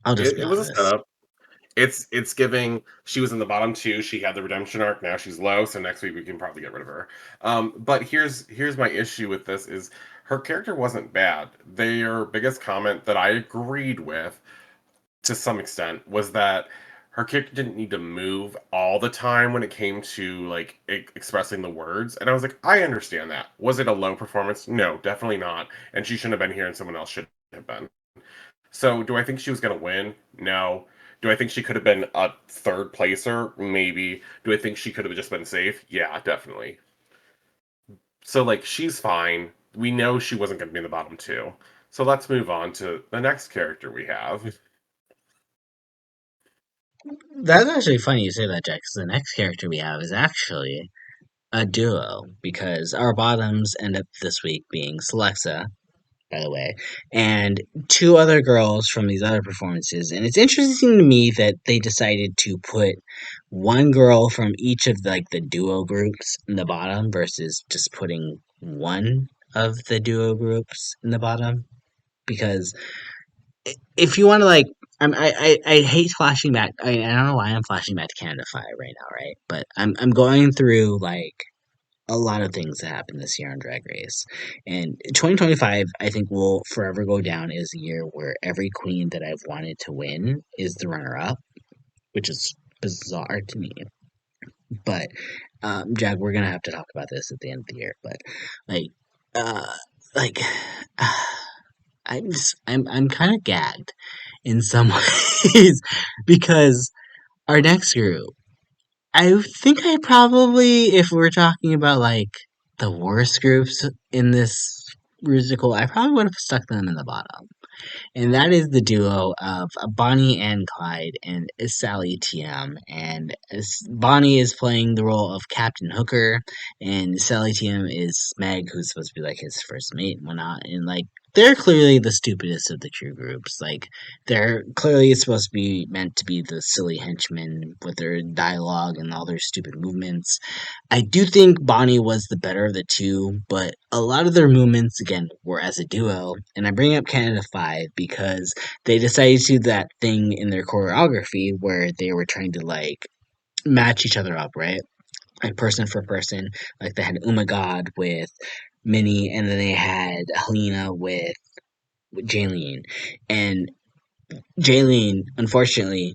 I'll just be It was a honest. setup. It's giving. She was in the bottom two. She had the redemption arc. Now she's low. So next week we can probably get rid of her. But here's my issue with this is her character wasn't bad. Their biggest comment that I agreed with to some extent was that her character didn't need to move all the time when it came to like expressing the words. And I was like, I understand that. Was it a low performance? No, definitely not. And she shouldn't have been here, and someone else should have been. So, do I think she was going to win? No. Do I think she could have been a third placer? Maybe. Do I think she could have just been safe? Yeah, definitely. So, like, she's fine. We know she wasn't going to be in the bottom two. So, let's move on to the next character we have. That's actually funny you say that, Jack, because the next character we have is actually a duo, because our bottoms end up this week being Celexa, by the way, and two other girls from these other performances. And it's interesting to me that they decided to put one girl from each of like the duo groups in the bottom versus just putting one of the duo groups in the bottom. Because if you want to like, I hate flashing back. I don't know why I'm flashing back to Canada Fire right now, right? But I'm going through like a lot of things that happened this year on Drag Race. And 2025, I think, will forever go down as a year where every queen that I've wanted to win is the runner up, which is bizarre to me. But, Jag, we're going to have to talk about this at the end of the year. But, like, uh, like, I'm kind of gagged in some ways because our next group, I think I probably, if we're talking about like the worst groups in this musical, I probably would have stuck them in the bottom. And that is the duo of Bonnie and Clyde and Sally TM. And Bonnie is playing the role of Captain Hooker, and Sally TM is Meg, who's supposed to be like his first mate and whatnot. And like, they're clearly the stupidest of the crew groups. Like, they're clearly supposed to be meant to be the silly henchmen with their dialogue and all their stupid movements. I do think Bonnie was the better of the two, but a lot of their movements, again, were as a duo. And I bring up Canada 5 because they decided to do that thing in their choreography where they were trying to, like, match each other up, right? Like, person for person. Like, they had Oh My God with Minnie, and then they had Helena with Jaylene. And Jaylene, unfortunately,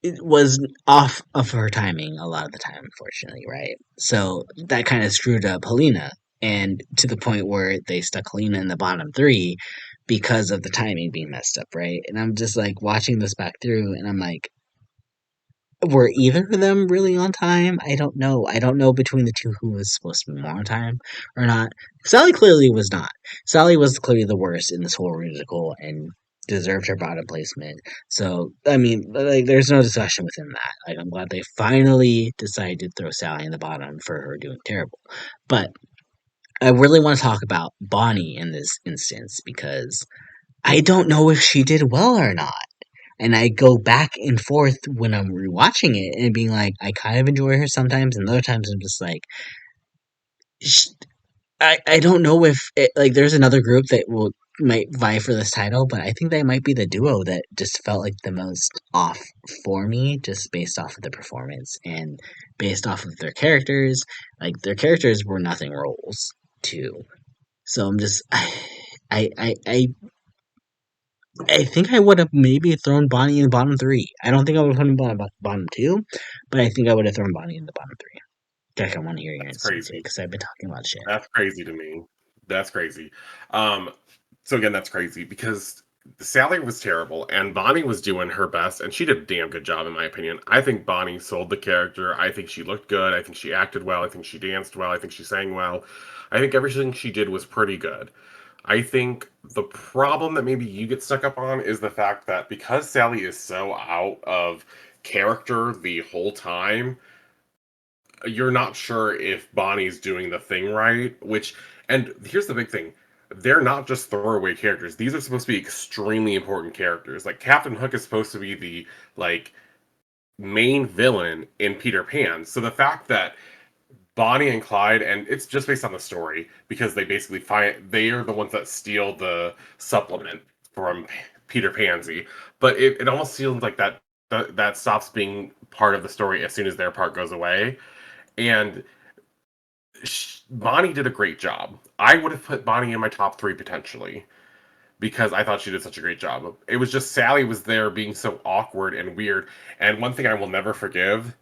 it was off of her timing a lot of the time, unfortunately, right? So that kind of screwed up Helena, and to the point where they stuck Helena in the bottom three because of the timing being messed up, right? And I'm just like watching this back through, and I'm like, were either of them really on time? I don't know. I don't know between the two who was supposed to be more on time or not. Sally clearly was not. Sally was clearly the worst in this whole musical and deserved her bottom placement. So, I mean, like, there's no discussion within that. Like, I'm glad they finally decided to throw Sally in the bottom for her doing terrible. But I really want to talk about Bonnie in this instance because I don't know if she did well or not. And I go back and forth when I'm rewatching it and being like, I kind of enjoy her sometimes, and other times I'm just like, sh- I don't know if it, like there's another group that will might vie for this title, but I think they might be the duo that just felt like the most off for me, just based off of the performance and based off of their characters. Like their characters were nothing roles too, so I'm just I think I would have maybe thrown Bonnie in the bottom three. I don't think I would have put him in bottom two, but I think I would have thrown Bonnie in the bottom three. Jack, I want to hear your That's instance here crazy. because I've been talking about shit. That's crazy to me. That's crazy. Um, so again, that's crazy because Sally was terrible and Bonnie was doing her best and she did a damn good job in my opinion. I think Bonnie sold the character. I think she looked good. I think she acted well. I think she danced well. I think she sang well. I think everything she did was pretty good. I think the problem that maybe you get stuck up on is the fact that because Sally is so out of character the whole time, you're not sure if Bonnie's doing the thing right, which and here's the big thing. They're not just throwaway characters. These are supposed to be extremely important characters. Like Captain Hook is supposed to be the like main villain in Peter Pan. So the fact that Bonnie and Clyde, and it's just based on the story because they basically find they are the ones that steal the supplement from Peter Pansy. But it almost feels like that stops being part of the story as soon as their part goes away. And Bonnie did a great job. I would have put Bonnie in my top three potentially because I thought she did such a great job. It was just Sally was there being so awkward and weird. And one thing I will never forgive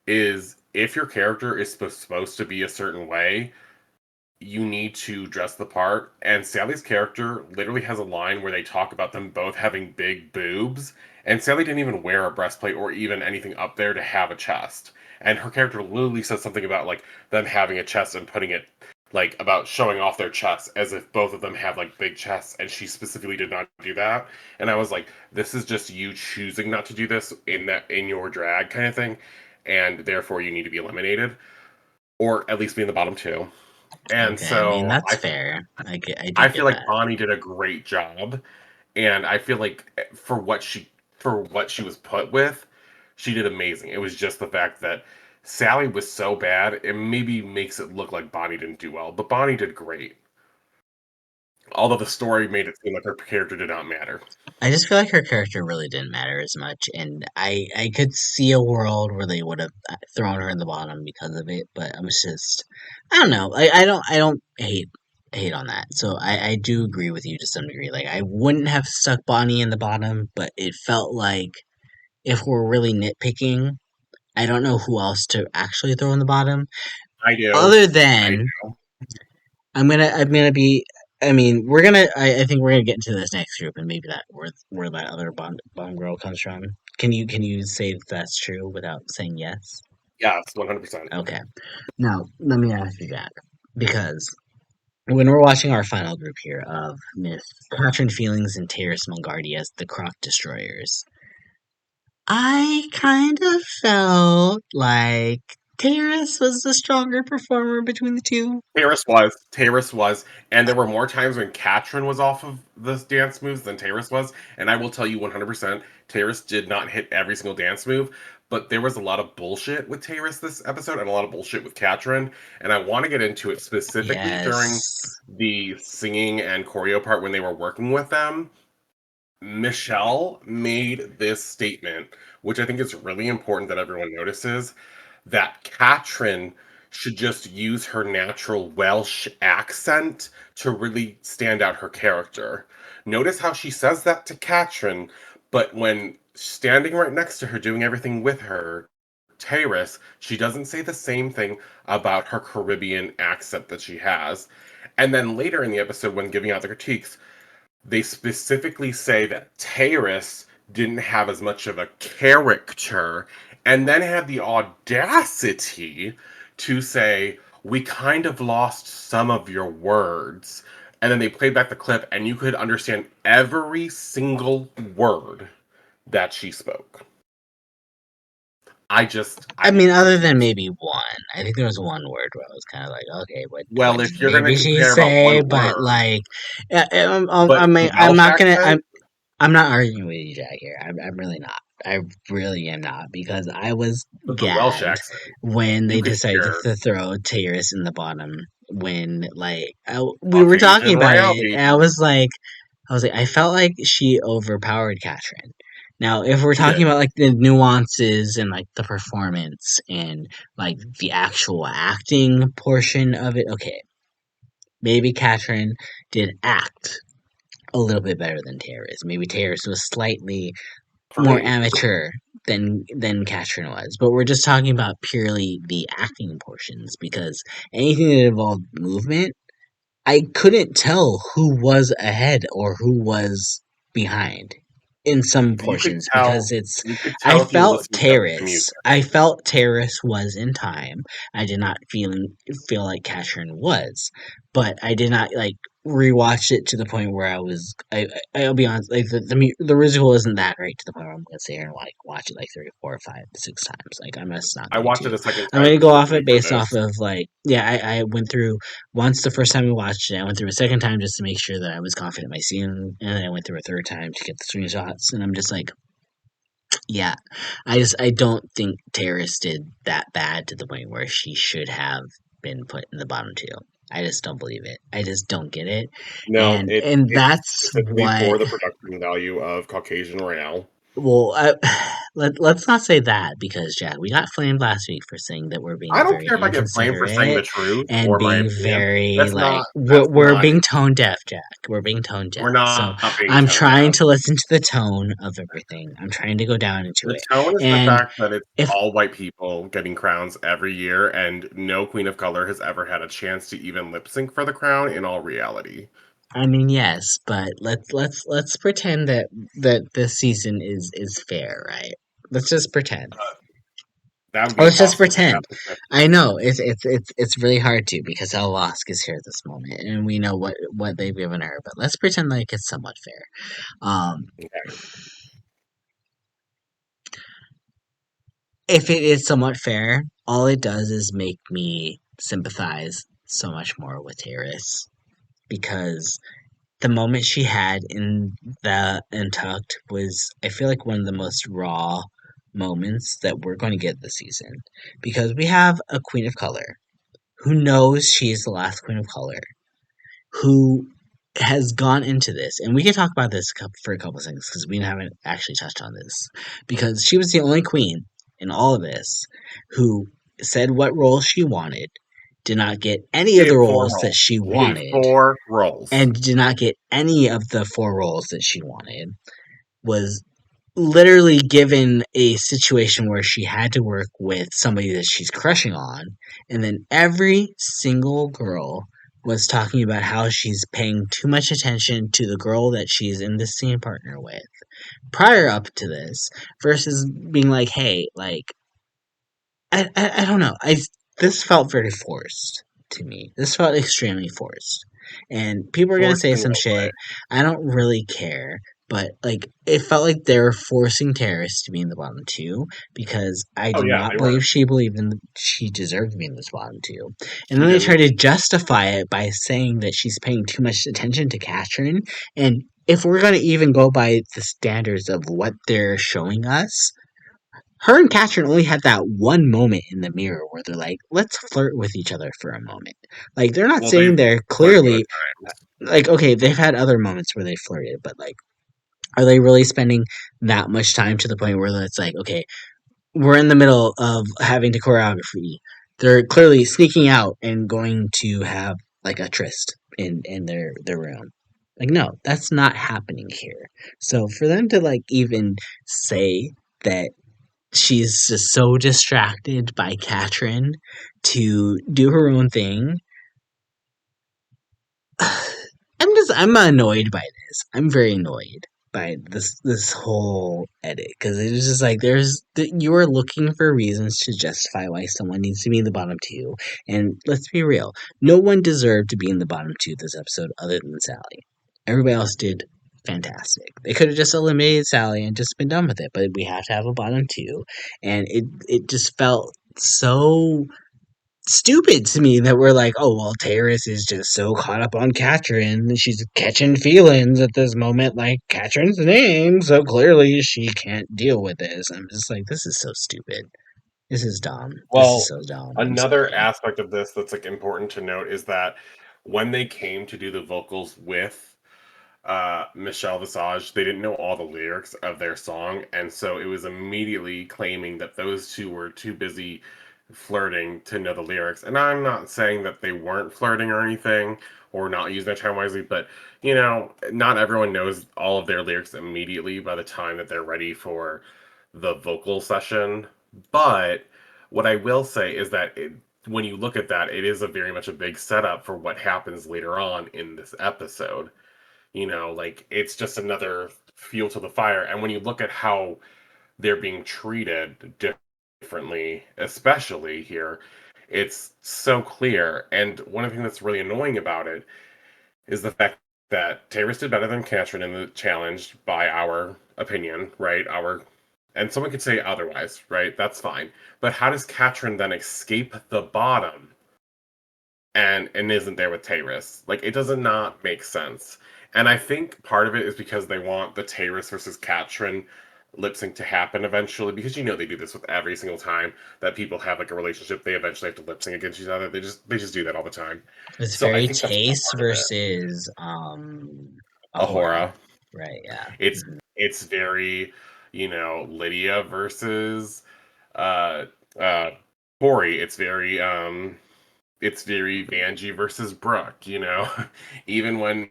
is if your character is supposed to be a certain way, you need to dress the part. And Sally's character literally has a line where they talk about them both having big boobs. And Sally didn't even wear a breastplate or even anything up there to have a chest. And her character literally says something about like them having a chest and putting it like about showing off their chests as if both of them have like big chests and she specifically did not do that. And I was like, this is just you choosing not to do this in your drag kind of thing. And therefore you need to be eliminated. Or at least be in the bottom two. And Okay, I mean so that's fair. I do I get feel like that. Bonnie did a great job, and I feel like for what she was put with, she did amazing. It was just the fact that Sally was so bad, it maybe makes it look like Bonnie didn't do well, but Bonnie did great. Although the story made it seem like her character did not matter. I just feel like her character really didn't matter as much, and I could see a world where they would have thrown her in the bottom because of it. But I don't know. I don't hate on that. So I do agree with you to some degree. Like I wouldn't have stuck Bonnie in the bottom, but it felt like if we're really nitpicking, I don't know who else to actually throw in the bottom. I do. Other I than I'm gonna be. I mean, we're gonna. I think we're gonna get into this next group, and maybe that where that other bomb girl comes from. Can you say if that's true without saying yes? yes, 100%. Okay. Now let me ask you, Jack, because when we're watching our final group here of Miss Katrin Feelings and Tayris Mongardi as the Croc Destroyers, I kind of felt like Tayris was the stronger performer between the two. Tayris was, and there were more times when Katrin was off of the dance moves than Tayris was. And I will tell you 100%, Tayris did not hit every single dance move, but there was a lot of bullshit with Tayris this episode and a lot of bullshit with Katrin. And I want to get into it specifically during Yes. the singing and choreo part when they were working with them. Michelle made this statement, which I think is really important that everyone notices, that Katrin should just use her natural Welsh accent to really stand out her character. Notice how she says that to Katrin, but when standing right next to her, doing everything with her, Tyrus, she doesn't say the same thing about her Caribbean accent that she has. And then later in the episode, when giving out the critiques, they specifically say that Tyrus didn't have as much of a character and then had the audacity to say, "We kind of lost some of your words." And then they played back the clip, and you could understand every single word that she spoke. I mean, I'm other than confused. maybe one. I think there was one word where I was kind of like, okay, what Well, did if you're going to maybe she compare about say? one But word, like, but the I'm Welsh not gonna. accent, I'm not arguing with you, Jack. Here, I'm really not. I really am not because I was but the Welsh gagged accent, when you they could decided hear to throw Tyrus in the bottom. When we were talking Caucasian about it, royalty. and I was like, I felt like she overpowered Katrin. Now, if we're She talking did. about like the nuances and like the performance and like the actual acting portion of it, okay, maybe Katrin did act a little bit better than Tyrus. Maybe Tyrus was slightly For more me. amateur than Katrin was. But we're just talking about purely the acting portions because anything that involved movement, I couldn't tell who was ahead or who was behind in some You could portions tell. because it's You could I tell if you felt listen just to the Terrace. music. I felt Terrace was in time. I did not feel like Katrin was, but I did not like rewatch it to the point where I'll be honest, like the residual isn't that great to the point where I'm gonna sit here and like watch it like 3, 4, 5, 6 times. Like I'm just not I going watched it to. a second I'm time gonna go off specifically it for based this. off of like yeah, I went through once the first time we watched it. I went through a second time just to make sure that I was confident in my scene, and then I went through a third time to get the screenshots. And I'm just like, yeah, I don't think Terrace did that bad to the point where she should have been put in the bottom two. I just don't believe it. I just don't get it, No, and it's that's specifically what for the production value of Caucasian Royale. well, let's not say that because Jack, we got flamed last week for saying that we're being I don't very care if I get blamed for saying the inconsiderate truth and or my being opinion. very like That's we're not being tone deaf, Jack. We're being tone deaf. we're So not being I'm tone trying deaf. to listen to the tone of everything. I'm trying to go down into The it. tone is the And fact that it's if all white people getting crowns every year, and no queen of color has ever had a chance to even lip sync for the crown in all reality. I mean yes, but let's pretend that this season is fair, right? Let's just pretend. That would be Let's just impossible for pretend. that to happen. I know it's really hard to because El Losk is here at this moment, and we know what they've given her. But let's pretend like it's somewhat fair. Um, Okay. if it is somewhat fair, all it does is make me sympathize so much more with Tyrus because the moment she had in the Untucked was, I feel like, one of the most raw moments that we're going to get this season because we have a queen of color who knows she is the last queen of color, who has gone into this, and we can talk about this for a couple of seconds because we haven't actually touched on this. Because she was the only queen in all of this who said what role she wanted, did not get any of the Gave four roles that roles. she Gave wanted, four roles. and did not get any of the 4 roles that she wanted, was literally given a situation where she had to work with somebody that she's crushing on, and then every single girl was talking about how she's paying too much attention to the girl that she's in the scene partner with prior up to this, versus being like, hey, like, I don't know. This felt very forced to me. This felt extremely forced. And people are gonna Forced say in some what way? shit. I don't really care. But like it felt like they were forcing Tayris to be in the bottom 2 because I Oh do yeah, not they were. believe she believed she deserved to be in this bottom 2. And She then they try didn't. to justify it by saying that she's paying too much attention to Katrin. And if we're gonna even go by the standards of what they're showing us, her and Katrin only had that one moment in the mirror where they're like, let's flirt with each other for a moment. Like, they're not Well, sitting they've there quite a few clearly, times. like, okay, they've had other moments where they flirted, but like, are they really spending that much time to the point where it's like, okay, we're in the middle of having to choreography. They're clearly sneaking out and going to have like a tryst in their room. Like, no, that's not happening here. So for them to like even say that she's just so distracted by Katrin to do her own thing. I'm annoyed by this. I'm very annoyed by this whole edit because it's just like you are looking for reasons to justify why someone needs to be in the bottom 2, and let's be real, no one deserved to be in the bottom 2 this episode other than Sally. Everybody else did fantastic. They could have just eliminated Sally and just been done with it, but we have to have a bottom 2, and it just felt so stupid to me that we're like, oh well, Tayris is just so caught up on Katrin, she's catching feelings at this moment, like Katrin's name, so clearly she can't deal with this. I'm just like, this is so stupid. This is dumb. This is Well, so dumb. I'm another sorry. aspect of this that's like important to note is that when they came to do the vocals with Michelle Visage, they didn't know all the lyrics of their song, and so it was immediately claiming that those two were too busy flirting to know the lyrics. And I'm not saying that they weren't flirting or anything, or not using their time wisely, but not everyone knows all of their lyrics immediately by the time that they're ready for the vocal session. But what I will say is that when you look at that, it is a very much a big setup for what happens later on in this episode. Like it's just another fuel to the fire. And when you look at how they're being treated differently, especially here, it's so clear. And one of the things that's really annoying about it is the fact that Tayris did better than Katrin in the challenge by our opinion, right? And someone could say otherwise, right? That's fine. But how does Katrin then escape the bottom and isn't there with Tayris? Like it does not make sense. And I think part of it is because they want the Tayris versus Katrin lip sync to happen eventually, because they do this with every single time that people have like a relationship, they eventually have to lip sync against each other. They just do that all the time. It's So I very think that's Chase part of it. versus Ahura. Ahura. Right, yeah. It's Mhm. it's very, Lydia versus uh uh Corey. It's very Vanjie versus Brooke. Even when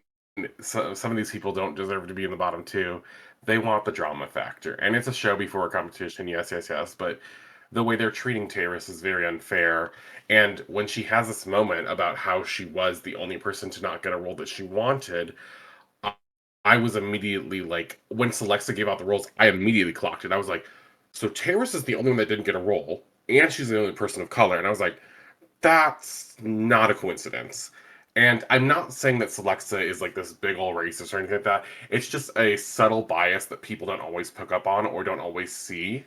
some of these people don't deserve to be in the bottom 2, they want the drama factor. And it's a show before a competition, yes, yes, yes. But the way they're treating Tayris is very unfair. And when she has this moment about how she was the only person to not get a role that she wanted, I I was immediately like, when Celexa gave out the roles, I immediately clocked it. I was like, so Tayris is the only one that didn't get a role, and she's the only person of color. And I was like, that's not a coincidence. And I'm not saying that Celexa is like this big ol' racist or anything like that. It's just a subtle bias that people don't always pick up on or don't always see.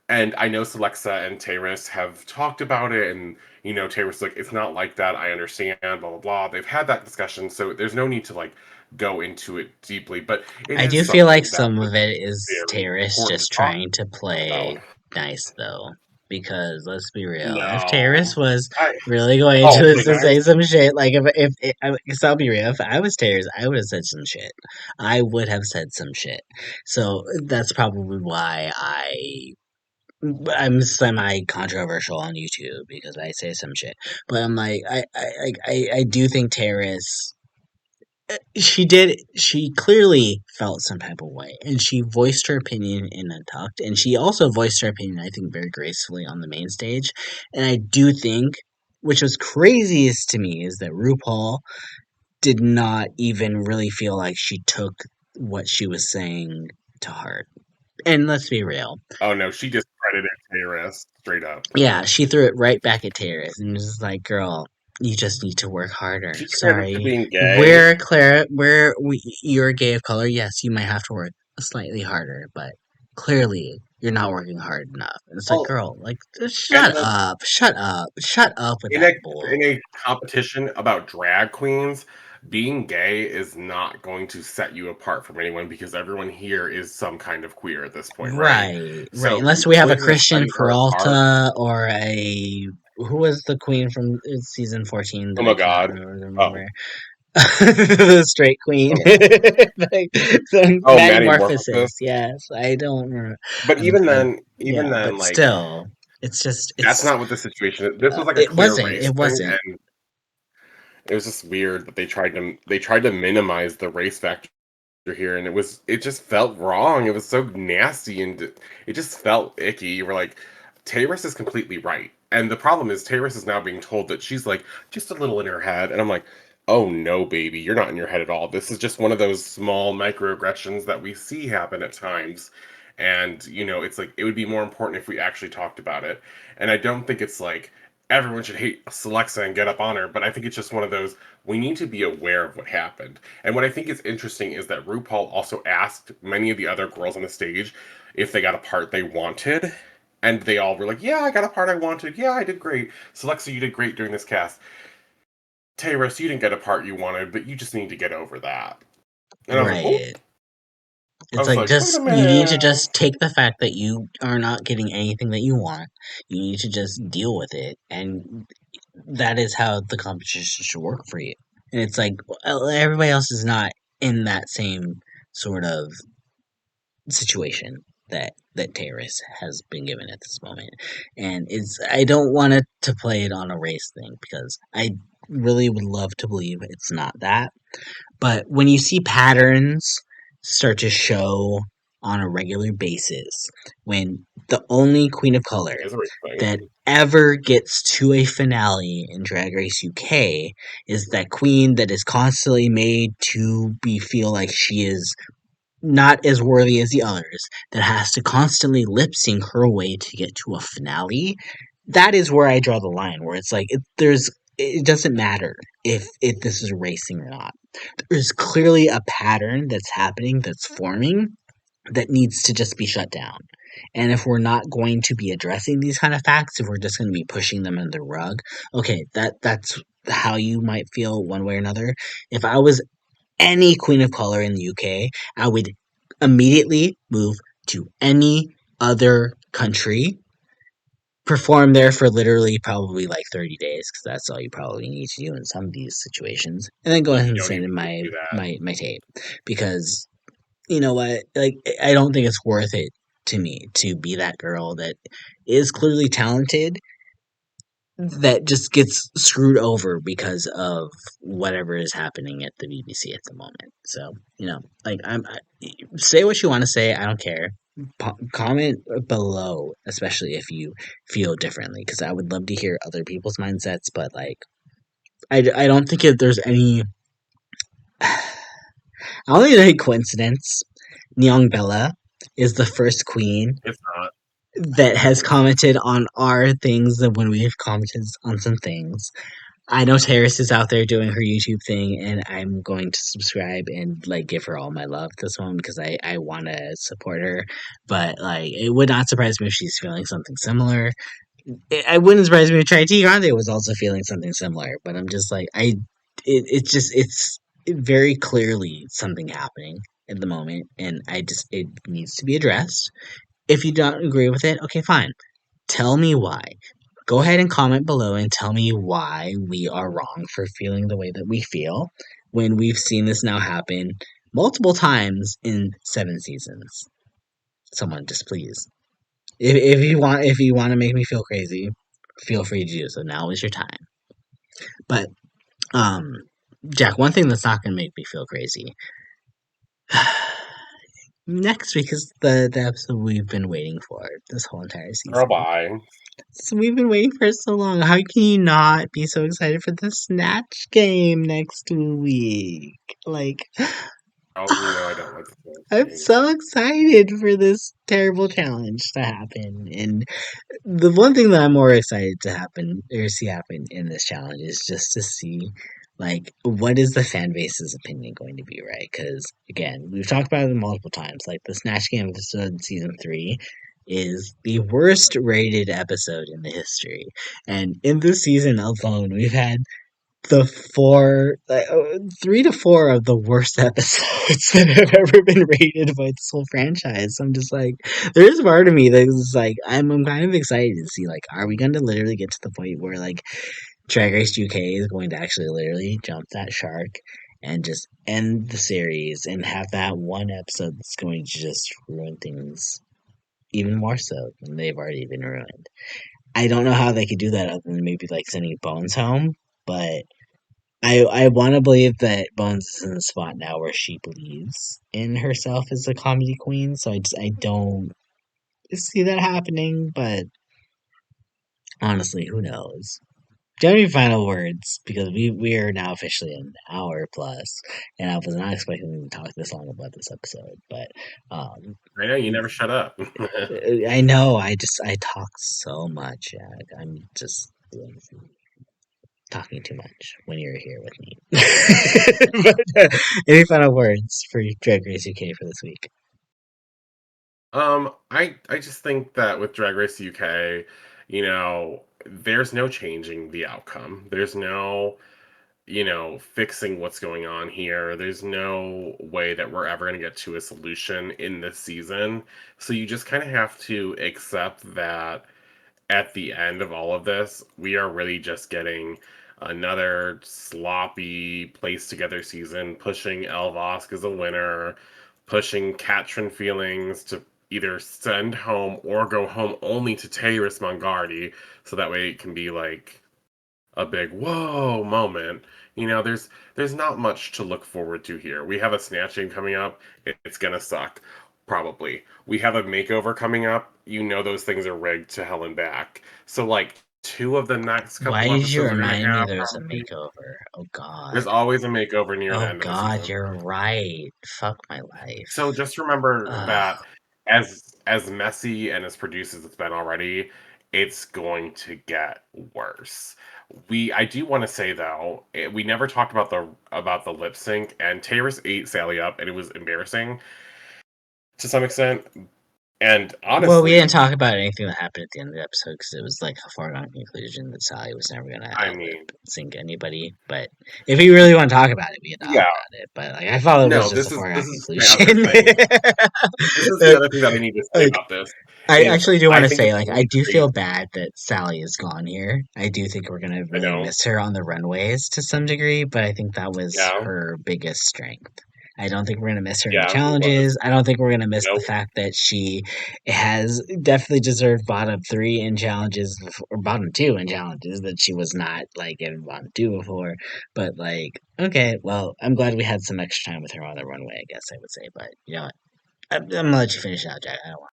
And I know Celexa and Tayris have talked about it, and Tayris like, it's not like that. I understand, blah blah blah. They've had that discussion, so there's no need to like go into it deeply. But it I is do feel like something that some was of it is very Terrace important to just talk trying to about. play nice, though. because let's be real, if No. Tayris was I really going into oh this wait, to guys. say some shit, like because I'll be real, if I was Tayris, I would have said some shit. I would have said some shit. So that's probably why I'm semi controversial on YouTube because I say some shit. But I'm like, I do think Terrace, she clearly felt some type of way, and she voiced her opinion in Untucked, and she also voiced her opinion, I think, very gracefully on the main stage. And I do think, which was craziest to me, is that RuPaul did not even really feel like she took what she was saying to heart. And let's be real, Oh no, she discredited Tayris straight up. yeah, she threw it right back at Tayris and was just like, "Girl, you just need to work harder. She compared it to Sorry, being gay. where Clara, you're a gay of color. Yes, you might have to work slightly harder, but clearly you're not working hard enough." And it's like, Well, girl, like, just and shut up with in that a bull. in a competition about drag queens, being gay is not going to set you apart from anyone because everyone here is some kind of queer at this point, right? Right, right. So Unless the we have only a thing that's Christian setting her apart. Peralta or a who was the queen from season 14 Oh that my I cannot god. Oh, remember. The straight queen, oh my god. like, the Oh, Maddie Metamorphosis. Morphosis. Yes, I don't remember. But even Yeah, then, but like still, it's just that's not what the situation is. This was like a it clear wasn't. race It thing, wasn't. and it was just weird that they tried to minimize the race factor here, and it just felt wrong. It was so nasty, and it just felt icky. You were like, Tayris is completely right, and the problem is Tayris is now being told that she's like just a little in her head, and I'm like, oh no, baby, you're not in your head at all. This is just one of those small microaggressions that we see happen at times. And it's like it would be more important if we actually talked about it. And I don't think it's like everyone should hate Celexa and get up on her, but I think it's just one of those we need to be aware of what happened. And what I think is interesting is that RuPaul also asked many of the other girls on the stage if they got a part they wanted. And they all were like, yeah, I got a part I wanted. Yeah, I did great. Celexa, you did great during this cast. Tayris, you didn't get a part you wanted, but you just need to get over that. And I was like, oh, Right. I It's was like, like, wait just a you need minute. to just take the fact that you are not getting anything that you want. You need to just deal with it, and that is how the competition should work for you. And it's like, well, everybody else is not in that same sort of situation that Terrace has been given at this moment. And it's I don't want it to play it on a race thing because I really would love to believe it's not that. But when you see patterns start to show on a regular basis, when the only queen of color It is a race thing. that ever gets to a finale in Drag Race UK is that queen that is constantly made to be feel like she is not as worthy as the others, that has to constantly lip sync her way to get to a finale, that is where I draw the line. Where it's like it doesn't matter if this is racing or not. There's clearly a pattern that's happening, that's forming, that needs to just be shut down. And if we're not going to be addressing these kind of facts, if we're just going to be pushing them under the rug, okay, that's how you might feel one way or another. If I was any queen of color in the UK, I would immediately move to any other country, perform there for literally probably like 30 days, because that's all you probably need to do in some of these situations, and then go ahead You and don't send even in need to do that. my tape. Because you know what? Like, I don't think it's worth it to me to be that girl that is clearly talented that just gets screwed over because of whatever is happening at the BBC at the moment. So, like say what you want to say. I don't care. Comment below, especially if you feel differently, because I would love to hear other people's mindsets. But like, I don't think there's any. I don't think there's any coincidence. Nyong Bella is the first queen It's not. that has commented on our things when we have commented on some things. I know Terrace is out there doing her YouTube thing, and I'm going to subscribe and like give her all my love this one because I want to support her. But like, it would not surprise me if she's feeling something similar. I wouldn't surprise me if Trinity Grande was also feeling something similar. But I'm just like, it's very clearly something happening at the moment, and it needs to be addressed. If you don't agree with it, okay, fine. Tell me why. Go ahead and comment below and tell me why we are wrong for feeling the way that we feel when we've seen this now happen multiple times in 7 seasons. Someone just please. If you want to make me feel crazy, feel free to do so. Now is your time. But um Jack, one thing that's not gonna make me feel crazy. Next week is the episode we've been waiting for this whole entire Girl, season. bye. So we've been waiting for so long. How can you not be so excited for the Snatch game next week? Like, Oh, you know I don't like the I'm game. so excited for this terrible challenge to happen. And the one thing that I'm more excited to happen or see happen in this challenge is just to see like what is the fan base's opinion going to be, right? Because again, we've talked about it multiple times. Like the Snatch Game episode season 3 is the worst rated episode in the history, and in this season alone, we've had the 3 to 4 of the worst episodes that have ever been rated by this whole franchise. I'm just like, there is part of me that is like, I'm kind of excited to see, like, are we going to literally get to the point where, like, Drag Race UK is going to actually literally jump that shark and just end the series and have that one episode that's going to just ruin things even more so than they've already been ruined. I don't know how they could do that other than maybe, like, sending Bones home, but I want to believe that Bones is in the spot now where she believes in herself as a comedy queen. So I don't see that happening, but honestly, who knows? Do you have any final words? Because we are now officially an hour plus, and I was not expecting to talk this long about this episode. But I know you never shut up. I know I talk so much. I'm just talking too much when you're here with me. Any final words for Drag Race UK for this week? I just think that with Drag Race UK, there's no changing the outcome. There's no, fixing what's going on here. There's no way that we're ever going to get to a solution in this season. So you just kind of have to accept that at the end of all of this, we are really just getting another sloppy place together season, pushing Elvosk as a winner, pushing Katrin Feelings to either send home or go home only to Tayris Mongardi, so that way it can be like a big whoa moment. There's not much to look forward to here. We have a snatching coming up. It's gonna suck, probably. We have a makeover coming up. Those things are rigged to hell and back. So like 2 of the next Why couple did you episodes are gonna remind me have there was a probably. makeover? Oh There's God. always a makeover near the Oh end of the God, season. you're right. Fuck my life. So just remember Ugh. that as messy and as produced as it's been already, it's going to get worse. I do want to say though, we never talked about the lip sync, and Tayris ate Sally up, and it was embarrassing to some extent. And Well, we didn't honestly, talk about anything that happened at the end of the episode because it was like a foregone conclusion that Sally was never gonna I lip mean, sync anybody. But if we really want to talk about it, we can talk yeah, about it. But like, I thought it was no, just a this foregone is my other conclusion. thing. This is the other thing that I need to say Like, about this I is actually do want I to think say, it's like, I really do feel crazy. bad that Sally is gone here. I do think we're gonna I really don't. miss her on the runways to some degree, but I think that was Yeah, her biggest strength. I don't think we're gonna miss her in the yeah, it was. challenges. I don't think we're gonna miss the Nope. fact that she has definitely deserved bottom 3 in challenges or bottom 2 in challenges that she was not like in bottom 2 before. But like, okay, well, I'm glad we had some extra time with her on the runway. I guess I would say, but you know what? I'm gonna let you finish out, Jack. I don't want.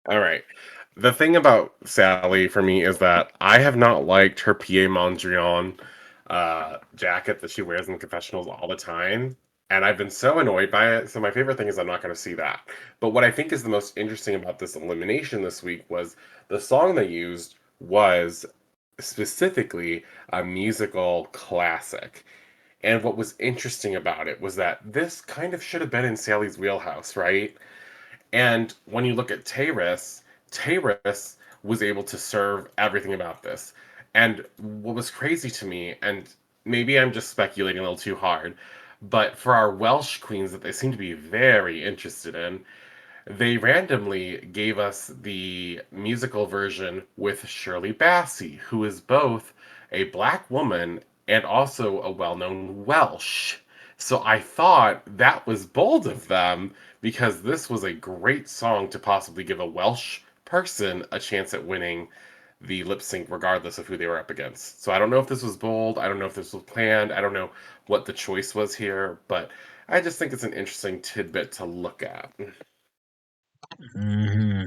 All right. The thing about Sally for me is that I have not liked her Pied Mondrian jacket that she wears in the confessionals all the time. And I've been so annoyed by it. So my favorite thing is I'm not going to see that. But what I think is the most interesting about this elimination this week was the song they used was specifically a musical classic. And what was interesting about it was that this kind of should have been in Sally's wheelhouse, right? And when you look at Tayris was able to serve everything about this. And what was crazy to me, and maybe I'm just speculating a little too hard, but for our Welsh queens that they seem to be very interested in, they randomly gave us the musical version with Shirley Bassey, who is both a black woman and also a well known Welsh. So I thought that was bold of them because this was a great song to possibly give a Welsh person a chance at winning the lip sync regardless of who they were up against. So I don't know if this was bold. I don't know if this was planned. I don't know what the choice was here, but I just think it's an interesting tidbit to look at. Hmm.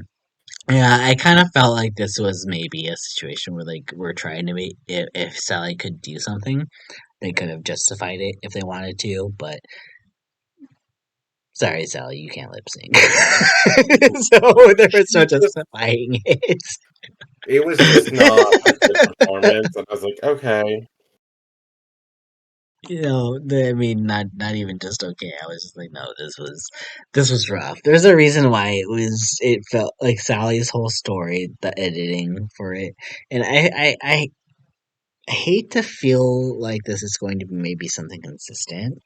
Yeah, I kind of felt like this was maybe a situation where like we're trying to make if Sally could do something, they could have justified it if they wanted to, but sorry, Sally, you can't lip sync. So there was no She just justifying it. It was just not a good performance, and I was like, okay. I mean, not even just okay. I was just like, no, this was rough. There's a reason why it felt like Sally's whole story, the editing for it, and I hate to feel like this is going to be maybe something consistent,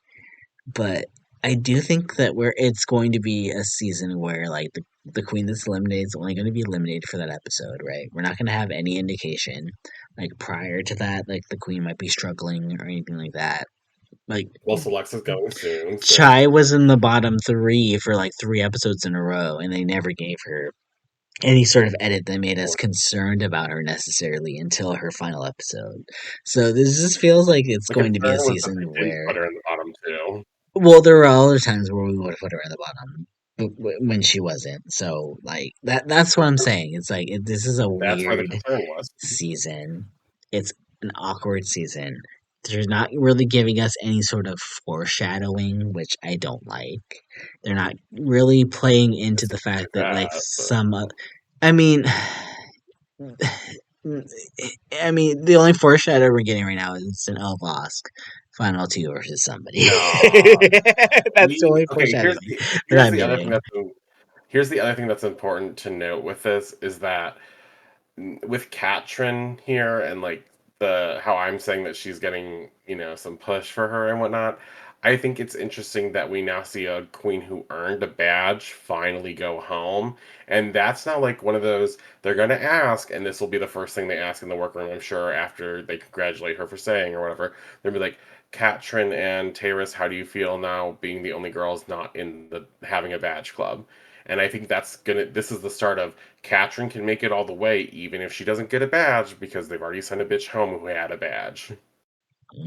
but I do think that it's going to be a season where like the queen that's eliminated is only going to be eliminated for that episode, right? We're not going to have any indication like prior to that, like the queen might be struggling or anything like that. Like Well, Alexa's going soon, so Chai was in the bottom three for like 3 episodes in a row, and they never gave her any sort of edit that made us or concerned about her necessarily until her final episode. So this just feels like it's the going to be a concern was that season they didn't where, put her in the bottom two. well, there were other times where we would have put her in the bottom when she wasn't. So like that's what I'm saying. It's like this is a That's where the weird concern was. season. It's an awkward season. They're not really giving us any sort of foreshadowing, which I don't like. They're not really playing into It's the fact like that, like, that, but I mean, the only foreshadow we're getting right now is it's an Elvosk final two versus somebody. no. That's the We only okay. foreshadowing that Here's I'm the other thing getting. here's the other thing that's important to note with this is that with Katrin here and like the how I'm saying that she's getting, some push for her and whatnot, I think it's interesting that we now see a queen who earned a badge finally go home. And that's not like one of those they're gonna ask, and this will be the first thing they ask in the workroom, I'm sure, after they congratulate her for saying or whatever. They'll be like, Katrin and Tayris, how do you feel now being the only girls not in the having a badge club? And I think this is the start of Katrin can make it all the way, even if she doesn't get a badge, because they've already sent a bitch home who had a badge. I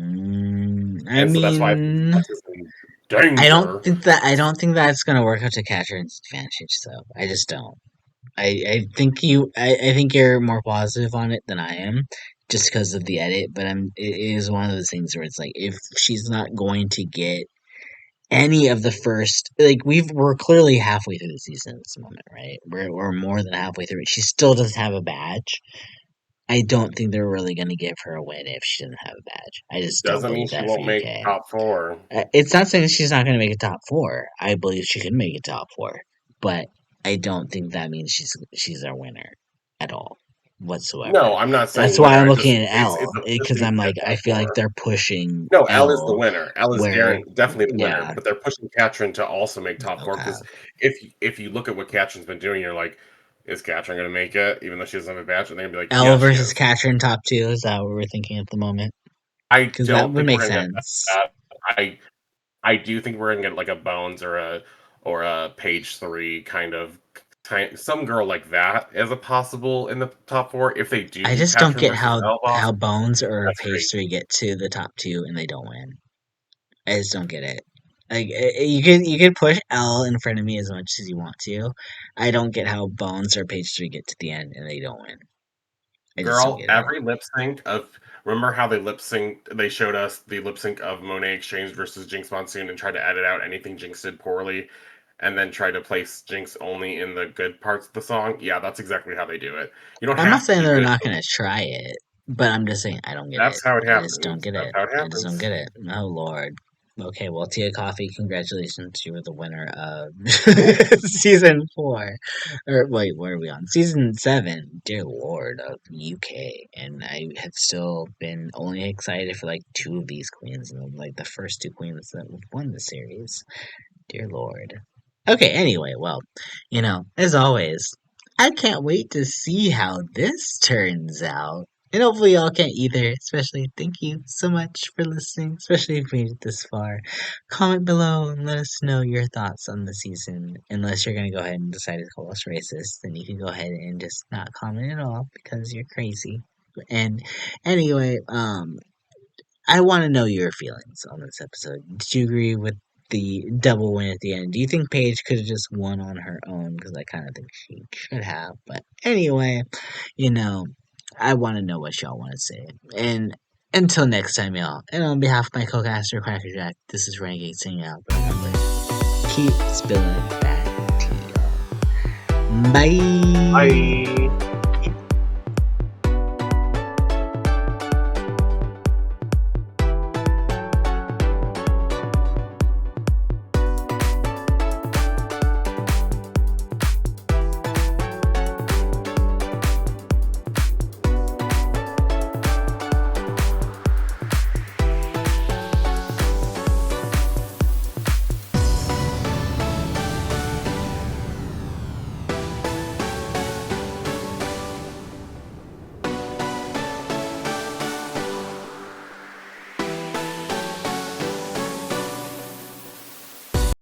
And so that's why I think mean, Alex is in danger. I don't think that's gonna work out to Catherine's advantage, though. I just don't. I think you're more positive on it than I am, just because of the edit. But it is one of those things where it's like if she's not going to get any of the first, like we're clearly halfway through the season at this moment, right? We're more than halfway through it. She still doesn't have a badge. I don't think they're really going to give her a win if she doesn't have a badge. I just don't Doesn't mean believe she that for won't make UK. top four. It's not saying she's not going to make a top four. I believe she can make a top four, but I don't think that means she's our winner at all whatsoever. No, I'm not That's saying why winner. I'm I looking just at it's L a because pushing I'm to like get I top feel like four. they're pushing No, L is the L winner. L is where definitely the winner, yeah, but they're pushing Katrin to also make top four okay. because if you look at what Katrin's been doing, you're like, is Katrin going to make it even though she doesn't have a badge? And they're going to be like, L yeah, she versus is. Catherine top two, is that what we're thinking at the moment? I Because that don't would think we're make going to get sense. that. I do think we're going to get like a Bones or a Page Three some girl like that as a possible in the top four. If they I do just don't Katrin get versus Elboss, how Bones or that's Page great. Three get to the top two and they don't win. I just don't get it. Like you could push L in front of me as much as you want to. I don't get how Bones or Page Three get to the end and they don't win. I just don't Girl, get it. every lip sync of remember how they lip synced they showed us the lip sync of Monet Exchange versus Jinx Monsoon and tried to edit out anything Jinx did poorly and then tried to place Jinx only in the good parts of the song? Yeah, that's exactly how they do it. You don't I'm not have to saying be they're good. not gonna try it, but I'm just saying I don't get it. That's how it I just don't happens. get That's it. how it I just don't happens. get it. Oh Lord. Okay, well, Tia Coffee, congratulations! You were the winner of season four. Or wait, where are we on? Season seven. Dear Lord of UK, and I have still been only excited for like two of these queens, and like the first two queens that won the series. Dear Lord. Okay, anyway, well, as always, I can't wait to see how this turns out. And hopefully y'all can't either, especially thank you so much for listening, especially if you made it this far. Comment below and let us know your thoughts on the season. Unless you're gonna go ahead and decide to call us racist, then you can go ahead and just not comment at all because you're crazy. And anyway, I want to know your feelings on this episode. Did you agree with the double win at the end? Do you think Paige could have just won on her own? Because I kind of think she should have. But anyway, you know, I want to know what y'all want to say. And until next time, y'all. And on behalf of my co-caster, QuackerrJack, this is Renegayde saying out. But remember, keep spilling that tea, y'all. Bye. Bye.